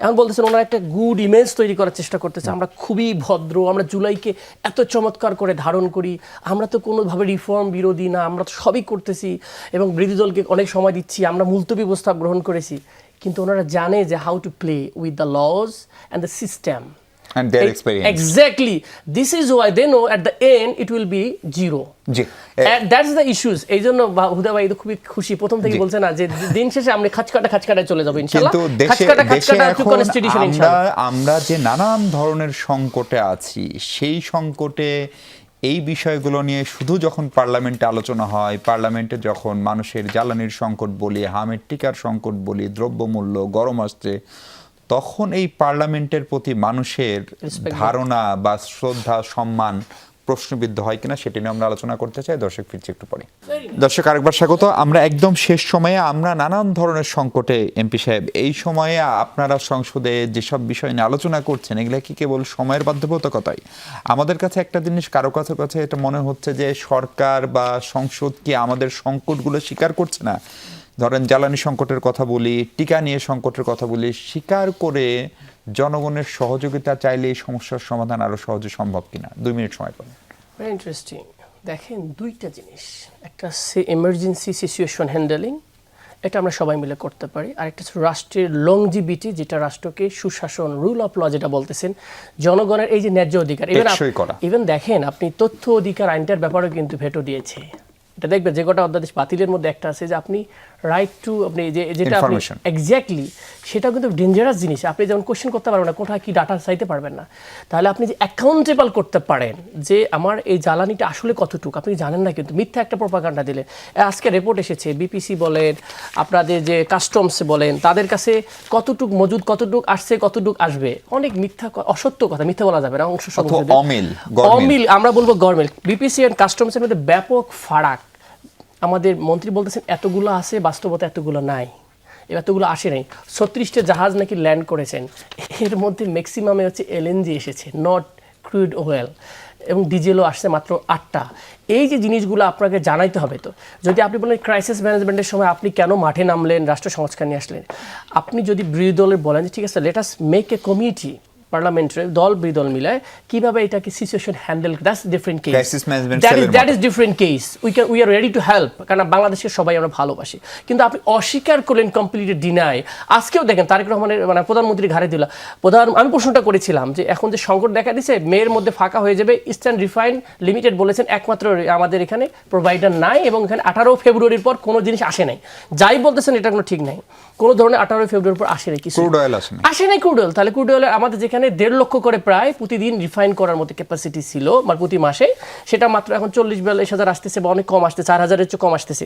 এখন বলতেছেন ওনারা একটা গুড ইমেজ তৈরি করার চেষ্টা করতেছে, আমরা খুবই ভদ্র, আমরা জুলাইকে এত চমৎকার করে ধারণ করি, আমরা তো কোনোভাবে রিফর্ম বিরোধী না, আমরা তো সবই করতেছি এবং বিরোধী দলকে অনেক সময় দিচ্ছি, আমরা মুলতবি প্রস্তাব গ্রহণ করেছি। কিন্তু ওনারা জানে যে how to play with the laws and the system and their experience. Exactly. This is why they know at the end it will be zero. G, And that's the issues. এই জন্য হুদা ভাই তো খুবই খুশি, প্রথম থেকে বলছে না যে দিন শেষে আমরা খাঁচকাটায় চলে যাবো ইনশাআল্লাহ। কিন্তু দেশে এখন আমরা যে নানান ধরনের সংকটে আছি, সেই সংকটে এই বিষয়গুলো নিয়ে শুধু যখন পার্লামেন্টে আলোচনা হয়, পার্লামেন্টে যখন মানুষের জ্বালানির সংকট বলি, হামের টিকার সংকট বলি, দ্রব্যমূল্য গরম আসছে, তখন এই পার্লামেন্টের প্রতি মানুষের ধারণা বা শ্রদ্ধা সম্মান প্রশ্নবিদ্ধ হয় কিনা সেটা নিয়ে আমরা আলোচনা করতে চাই। দর্শক ফিরছি একটু পরে। দর্শক আরেকবার স্বাগত। আমরা একদম শেষ সময়ে, আমরা নানান ধরনের সংকটে এমপি সাহেব, এই সময়ে আপনারা সংসদে যেসব বিষয় নিয়ে আলোচনা করছেন, এগুলো কি কেবল সময়ের বাধ্যবাধকতাই? আমাদের কাছে একটা জিনিস, কারো কাছে এটা মনে হচ্ছে যে সরকার বা সংসদ কি আমাদের সংকটগুলো স্বীকার করছে না। ধরেন জ্বালানি সংকটের কথা বলি, টিকা নিয়ে সংকটের কথা বলি, স্বীকার করে জনগণের সহযোগিতা চাইলে এই সমস্যার সমাধান আরো সহজে সম্ভব কিনা? 2 মিনিট সময় পাবেন। Very interesting. দেখেন দুইটা জিনিস, একটা এমার্জেন্সি সিচুয়েশন হ্যান্ডেলিং, এটা আমরা সবাই মিলে করতে পারি, আর একটা রাষ্ট্রের লংজিভিটি, যেটা রাষ্ট্রকে সুশাসন, রুল অফ ল যেটা বলতেছেন, জনগণের এই যে ন্যায্য অধিকার। ইভেন দেখেন আপনি তথ্য অধিকার আইনটার ব্যাপারেও কিন্তু ভেটো দিয়েছে। এটা দেখবেন যে কটা অধ্যাদেশ বাতিলের মধ্যে একটা আছে যে আপনি রাইট টু, আপনি যেটা আপনি এক্স্যাক্টলি, সেটাও কিন্তু ডেঞ্জারাস জিনিস। আপনি যেমন কোশ্চেন করতে পারবেন না, কোথায় কি ডাটা চাইতে পারবেন না, তাহলে আপনি যে অ্যাকাউন্টেবল করতে পারেন যে আমার এই জ্বালানিটা আসলে কতটুকু, আপনি জানেন না, কিন্তু মিথ্যা একটা প্রপাগান্ডা দিলে। আজকে রিপোর্ট এসেছে, বিপিসি বলেন, আপনাদের যে কাস্টমস বলেন, তাদের কাছে কতটুক মজুদ, কতটুক আসছে, কতটুক আসবে, অনেক মিথ্যা, অসত্য কথা, মিথ্যা বলা যাবে না, অংশ অমিল, আমরা বলবো গভর্নমেন্ট। বিপিসি এন্ড কাস্টমসের মধ্যে ব্যাপক ফারাক। আমাদের মন্ত্রী বলতেছেন এতগুলো আছে, বাস্তবতা এতগুলো নাই, এতগুলো আসে নাই। 36টা জাহাজ নাকি ল্যান্ড করেছেন, এর মধ্যে ম্যাক্সিমামে হচ্ছে এলএনজি এসেছে, নট ক্রুড অয়েল, এবং ডিজেলও আসছে মাত্র 8টা। এই যে জিনিসগুলো আপনাকে জানাইতে হবে। তো যদি আপনি বলেন ক্রাইসিস ম্যানেজমেন্টের সময় আপনি কেন মাঠে নামলেন, রাষ্ট্র সংস্কার নিয়ে আসলেন, আপনি যদি বিরোধী দলের বলেন যে ঠিক আছে let us make a committee পার্লামেন্টে দল বিদল মিলায় কিভাবে এটাকে situation handle, that's different case, Crisis management cell-এর দ্যাট মতো। Is different case. We are ready to help, কারণ বাংলাদেশের সবাই আমরা ভালোবাসি। কিন্তু আপনি অস্বীকার করলেন, কমপ্লিটলি ডিনাই। আজকেও দেখেন তারেক রহমানের মানে প্রধানমন্ত্রী ঘাড়ে দিল আমি প্রশ্নটা করেছিলাম যে এখন যে সংকট দেখা দিচ্ছে, মেয়ের মধ্যে ফাঁকা হয়ে যাবে। ইস্টার্ন রিফাইন লিমিটেড বলেছেন একমাত্র আমাদের এখানে প্রোভাইডার নাই, এবং এখানে 18 ফেব্রুয়ারির পর কোনো জিনিস আসে নাই। যাই বলতেছেন এটা কোনো ঠিক নাই, কোনো ধরনের 18 ফেব্রুয়ারির পর আসে নাই কিছু, ক্রুড অয়েল আসে না। আসে নাই ক্রুড অয়েল। তাহলে ক্রুড অয়েল আমাদের যেখানে 1.5 লক্ষ করে প্রায় প্রতিদিন রিফাইন করার মতো ক্যাপাসিটি ছিল মানে প্রতি মাসে, সেটা মাত্র এখন 40-42 হাজার আসতেছে বা অনেক কম আসছে, 4,000-এর চেয়ে কম আসতেছে।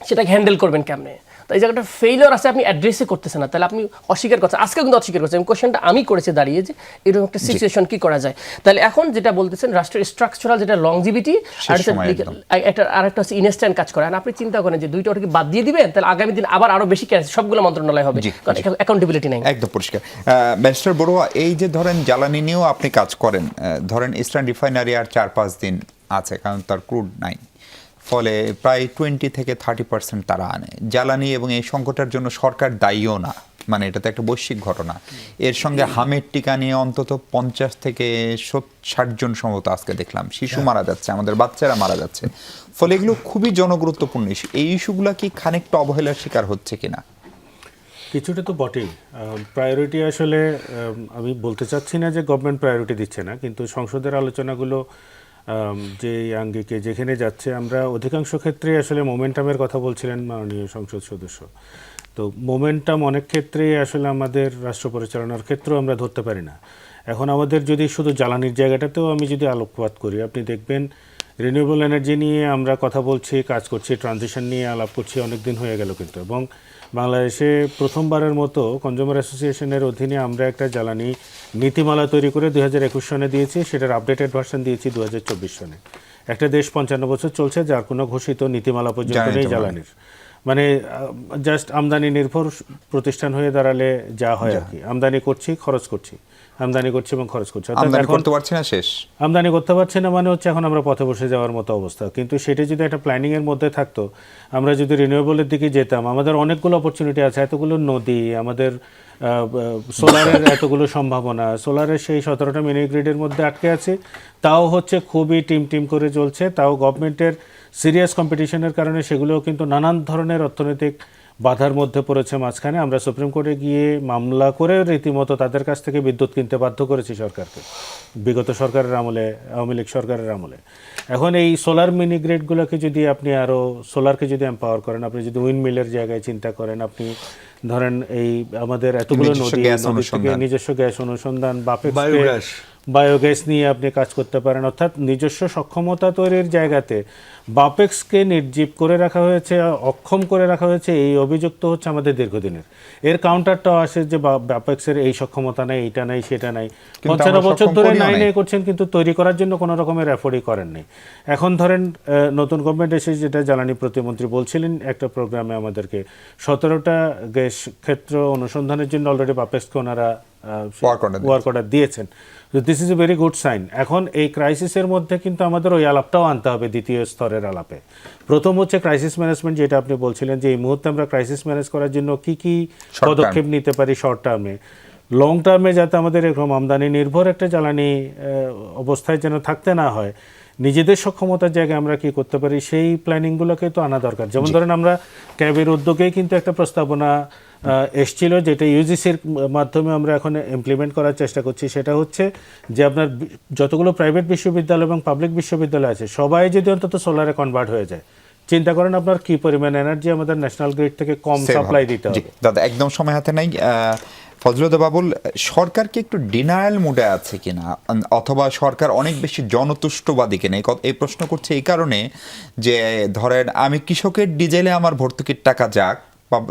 সেটাকে হ্যান্ডেল করবেন কেমনে? তো এই জায়গাটা ফেইলিওর আছে, আপনি অ্যাড্রেসই করতেছেন না, তাহলে আপনি অস্বীকার করছেন। আজকে কিন্তু অস্বীকার করছেন। কোশ্চেনটা আমি করেছি দাঁড়িয়ে যে এরকম একটা সিচুয়েশন কি করা যায়। তাহলে এখন যেটা বলতেছেন রাষ্ট্রের স্ট্রাকচারাল যেটা লংজিভিটি, আর আরেকটা হচ্ছে ইনস্ট্যান্ট কাজ করা। আপনি চিন্তা করেন যে দুইটা ওটাকে বাদ দিয়ে দিবেন, তাহলে আগামী দিন আবার আরো বেশি সবগুলো মন্ত্রণালয় হবে, কারণ অ্যাকাউন্টেবিলিটি নাই। একদম পরিষ্কার। ব্যারিস্টার বড়ুয়া, এই যে ধরেন জ্বালানি নিয়েও আপনি কাজ করেন, ধরেন ইস্টার্ন রিফাইনারি আর 4-5 দিন আছে, কারণ তার ক্রুড নাই, ফলে প্রায় 20-30% তারা আনে জ্বালানি, এবং এই সংকটের জন্য সরকার দায়ীও না, মানে এটা তো একটা বৈশ্বিক ঘটনা। এর সঙ্গে হামের টিকা নিয়ে অন্তত 50-60 জন সম্ভবত আজকে দেখলাম শিশু মারা যাচ্ছে, আমাদের বাচ্চারা মারা যাচ্ছে, ফলে এগুলো খুবই জনগুরুত্বপূর্ণ ইস্যু। এই ইস্যুগুলো কি খানিকটা অবহেলার শিকার হচ্ছে কিনা? কিছুটা তো বটেই। প্রায়োরিটি আসলে আমি বলতে চাচ্ছি না যে গভর্নমেন্ট প্রায়োরিটি দিচ্ছে না, কিন্তু সংসদের আলোচনাগুলো যে আঙ্গিকে যেখানে যাচ্ছে, আমরা অধিকাংশ ক্ষেত্রে আসলে মোমেন্টামের কথা বলছিলেন মাননীয় সংসদ সদস্য। তো মোমেন্টাম অনেক ক্ষেত্রেই আসলে আমাদের রাষ্ট্র পরিচালনার ক্ষেত্রেও আমরা ধরতে পারি না। এখন আমাদের যদি শুধু জ্বালানির জায়গাটাতেও আমি যদি আলোকপাত করি, আপনি দেখবেন রিনিউয়েবল এনার্জি নিয়ে আমরা কথা বলছি, কাজ করছি, ট্রানজিশন নিয়ে আলাপ করছি, অনেক দিন হয়ে গেল কিন্তু। এবং বাংলাদেশে প্রথমবারের মতো কনজিউমার অ্যাসোসিয়েশনের অধীনে আমরা একটা জ্বালানি নীতিমালা তৈরি করে 2021 সনে দিয়েছি, সেটার আপডেটেড ভার্সন দিয়েছি 2024 সনে। একটা দেশ 55 বছর চলছে যার কোনো ঘোষিত নীতিমালা পর্যন্ত নেই জ্বালানির, মানে জাস্ট আমদানি নির্ভর প্রতিষ্ঠান হয়ে দাঁড়ালে যা হয় আর কি। আমদানি করছি, খরচ করছি, আমদানি করছি এবং খরচ করছি, আমদানি করতে পারছি না, শেষ আমদানি করতে পারছি না, মানে হচ্ছে এখন আমরা পথে বসে যাওয়ার মতো অবস্থা। কিন্তু সেটা যদি একটা প্ল্যানিংয়ের মধ্যে থাকতো, আমরা যদি রিনিউয়েবলের দিকে যেতাম, আমাদের অনেকগুলো অপরচুনিটি আছে, এতগুলো নদী, আমাদের সোলারের এতগুলো সম্ভাবনা, সোলারের সেই 17টা মিনি গ্রিডের মধ্যে আটকে আছে, তাও হচ্ছে খুবই টিম করে চলছে, তাও গভর্নমেন্টের সিরিয়াস কম্পিটিশনের কারণে সেগুলোও কিন্তু নানান ধরনের অর্থনৈতিক বাধার মধ্যে পড়েছে মাঝখানে। আমরা সুপ্রিম কোর্টে গিয়ে মামলা করে রীতিমতো তাদের কাছ থেকে বিদ্যুৎ কিনতে বাধ্য করেছি সরকারকে, বিগত সরকারের আমলে, আওয়ামী লীগ সরকারের আমলে। এখন এই সোলার মিনি গ্রিডগুলোকে যদি আপনি আরও সোলারকে যদি এম্পাওয়ার করেন, আপনি যদি উইন্ড মিলের জায়গায় চিন্তা করেন, আপনি ধরেন এই আমাদের এতগুলো নদী থেকে নিজস্ব গ্যাস অনুসন্ধান, বায়োগ্যাস নিয়ে আপনি কাজ করতে পারেন, অর্থাৎ নিজস্ব সক্ষমতা তৈরির জায়গাতে বাপেক্সকে নির্জীব করে রাখা হয়েছে, অক্ষম করে রাখা হয়েছে, এই অভিযোগ তো হচ্ছে আমাদের দীর্ঘদিনের। এর কাউন্টারটাও আসে যে বাপেক্সের এই সক্ষমতা নাই, এইটা নাই, সেটা নাই, 55 বছর ধরে নাই করছেন, কিন্তু তৈরি করার জন্য কোনো রকমের এফোর্ডই করেন নাই। এখন ধরেন নতুন গভর্নমেন্ট এসে যেটা জ্বালানি প্রতিমন্ত্রী বলছিলেন একটা প্রোগ্রামে আমাদেরকে, 17টা গ্যাস ক্ষেত্র অনুসন্ধানের জন্য অলরেডি বাপেক্সকে ওনারা ওয়ার্ক অর্ডার দিয়েছেন। This is a very good sign. এখন এই ক্রাইসিসের মধ্যে কিন্তু আমাদের ওই আলাপটাও আনতে হবে দ্বিতীয় স্তরের আলাপে। প্রথম হচ্ছে ক্রাইসিস ম্যানেজমেন্ট, যেটা আপনি বলছিলেন যে এই মুহূর্তে আমরা ক্রাইসিস ম্যানেজ করার জন্য কি কি পদক্ষেপ নিতে পারি শর্ট টার্মে, লং টার্মে, যাতে আমাদের এরকম আমদানি নির্ভর একটা জ্বালানি অবস্থায় যেন থাকতে না হয়, নিজেদের সক্ষমতার জায়গায় আমরা কি করতে পারি সেই প্ল্যানিংগুলোকে তো আনা দরকার। যেমন ধরেন আমরা ক্যাবের উদ্যোগেই কিন্তু একটা প্রস্তাবনা এসছিল, যেটা ইউজিসির মাধ্যমে আমরা এখন ইমপ্লিমেন্ট করার চেষ্টা করছি। সেটা হচ্ছে যে আপনার যতগুলো প্রাইভেট বিশ্ববিদ্যালয় এবং পাবলিক বিশ্ববিদ্যালয় আছে, সবাই যদি অন্তত সোলারে কনভার্ট হয়ে যায়, চিন্তা করেন আপনার কি পরিমাণ এনার্জি আমাদের ন্যাশনাল গ্রিড থেকে কম সাপ্লাই দিতে হবে। দাদা একদম সময় হাতে নাই। ফজলুদ্দা বাবুল, সরকার কি একটু ডিনায়াল মুডে আছে কিনা, অথবা সরকার অনেক বেশি জনতুষ্টবাদী কিনা? এই প্রশ্ন করছে এই কারণে যে ধরেন আমি কৃষকের ডিজেলে আমার ভর্তুকির টাকা যাক,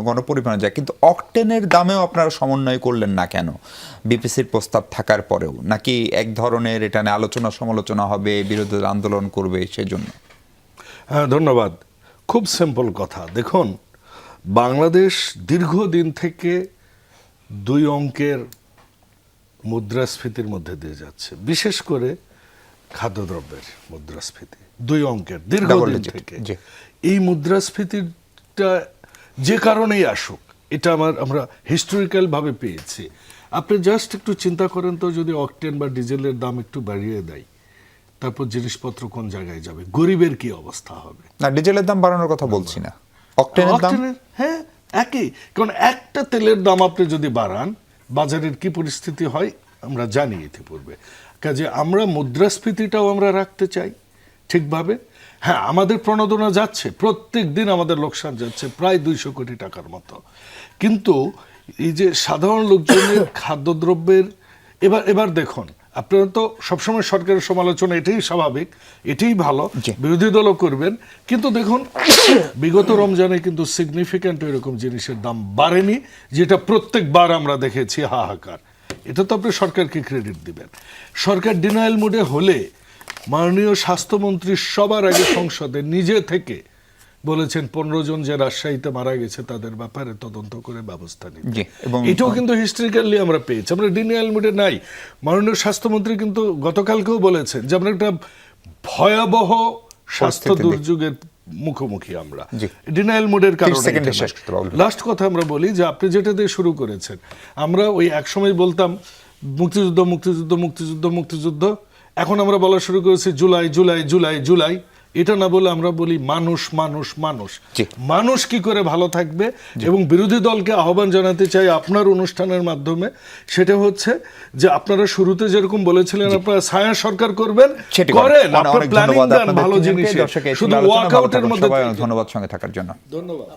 গণপরিবহনে যায়, কিন্তু অকটেনের দামেও আপনারা সমন্বয় করলেন না কেন বিপিসির প্রস্তাব থাকার পরেও? নাকি এক ধরনের এটা নিয়ে আলোচনা সমালোচনা হবে, বিরোধী আন্দোলন করবে সেজন্য? হ্যাঁ, ধন্যবাদ। খুব সিম্পল কথা। দেখুন, বাংলাদেশ দীর্ঘদিন থেকে 2 অঙ্কের মুদ্রাস্ফীতির মধ্যে দিয়ে যাচ্ছে, বিশেষ করে খাদ্যদ্রব্যের মুদ্রাস্ফীতি 2 অঙ্কের দীর্ঘদিন থেকে। এই মুদ্রাস্ফীতিটা যে কারণেই আসুক, এটা আমরা হিস্টোরিক্যাল ভাবে পেয়েছি। আপনি জাস্ট একটু চিন্তা করেন তো, যদি অকটেন বা ডিজেলের দাম একটু বাড়িয়ে দেয়, তারপর জিনিসপত্র কোন জায়গায় যাবে, গরিবের কি অবস্থা হবে? না, ডিজেলের দাম বাড়ানোর কথা বলছি না, অকটেনের দাম। হ্যাঁ, একই। কারণ একটা তেলের দাম আপনি যদি বাড়ান, বাজারের কি পরিস্থিতি হয় আমরা জানি ইতিপূর্বে। কাজে আমরা মুদ্রাস্ফীতিটাও আমরা রাখতে চাই ঠিকভাবে। হ্যাঁ, আমাদের প্রণোদনা যাচ্ছে, প্রত্যেক দিন আমাদের লোকসান যাচ্ছে প্রায় 200 কোটি টাকার মতো, কিন্তু এই যে সাধারণ লোকজনের খাদ্যদ্রব্যের, এবার দেখুন, আপনারা তো সবসময় সরকারের সমালোচনা, এটাই স্বাভাবিক, এটাই ভালো, বিরোধী দলও করবেন, কিন্তু দেখুন বিগত রমজানে কিন্তু সিগনিফিক্যান্ট এরকম জিনিসের দাম বাড়েনি, যেটা প্রত্যেকবার আমরা দেখেছি হাহাকার। এটা তো আপনি সরকারকে ক্রেডিট দিবেন। সরকার ডিনায়াল মুডে হলে মাননীয় স্বাস্থ্যমন্ত্রী সবার আগে সংসদে নিজে থেকে বলেছেন 15 জন যে রাজশাহীতে মারা গেছে তাদের ব্যাপারে তদন্ত করে ব্যবস্থা নিতে। এটাও কিন্তু হিস্ট্রিক্যালি আমরা পেয়েছি, আমরা ডিনায়াল মুডে নাই। মাননীয় স্বাস্থ্যমন্ত্রী কিন্তু গতকালকেও বলেছেন যে আমরা একটা ভয়াবহ স্বাস্থ্য দুর্যোগের মুখোমুখি, আমরা ডিনায়াল মুডের কারণে। লাস্ট কথা আমরা বলি যে আপনি যেটা দিয়ে শুরু করেছেন, আমরা ওই একসময় বলতাম মুক্তিযুদ্ধ মুক্তিযুদ্ধ মুক্তিযুদ্ধ মুক্তিযুদ্ধ, এখন আমরা বলা শুরু করেছি জুলাই জুলাই জুলাই জুলাই। এটা না বলে আমরা বলি মানুষ মানুষ মানুষ। মানুষ কি করে ভালো থাকবে, এবং বিরোধী দলকে আহ্বান জানাতে চাই আপনার অনুষ্ঠানের মাধ্যমে, সেটা হচ্ছে যে আপনারা শুরুতে যেরকম বলেছিলেন আপনারা ছায়া সরকার করবেন, করেন, আপনারা প্ল্যানিং দেন ভালো জিনিস, শুধু ওয়াকআউটের মধ্যে। ধন্যবাদ সঙ্গে থাকার জন্য। ধন্যবাদ।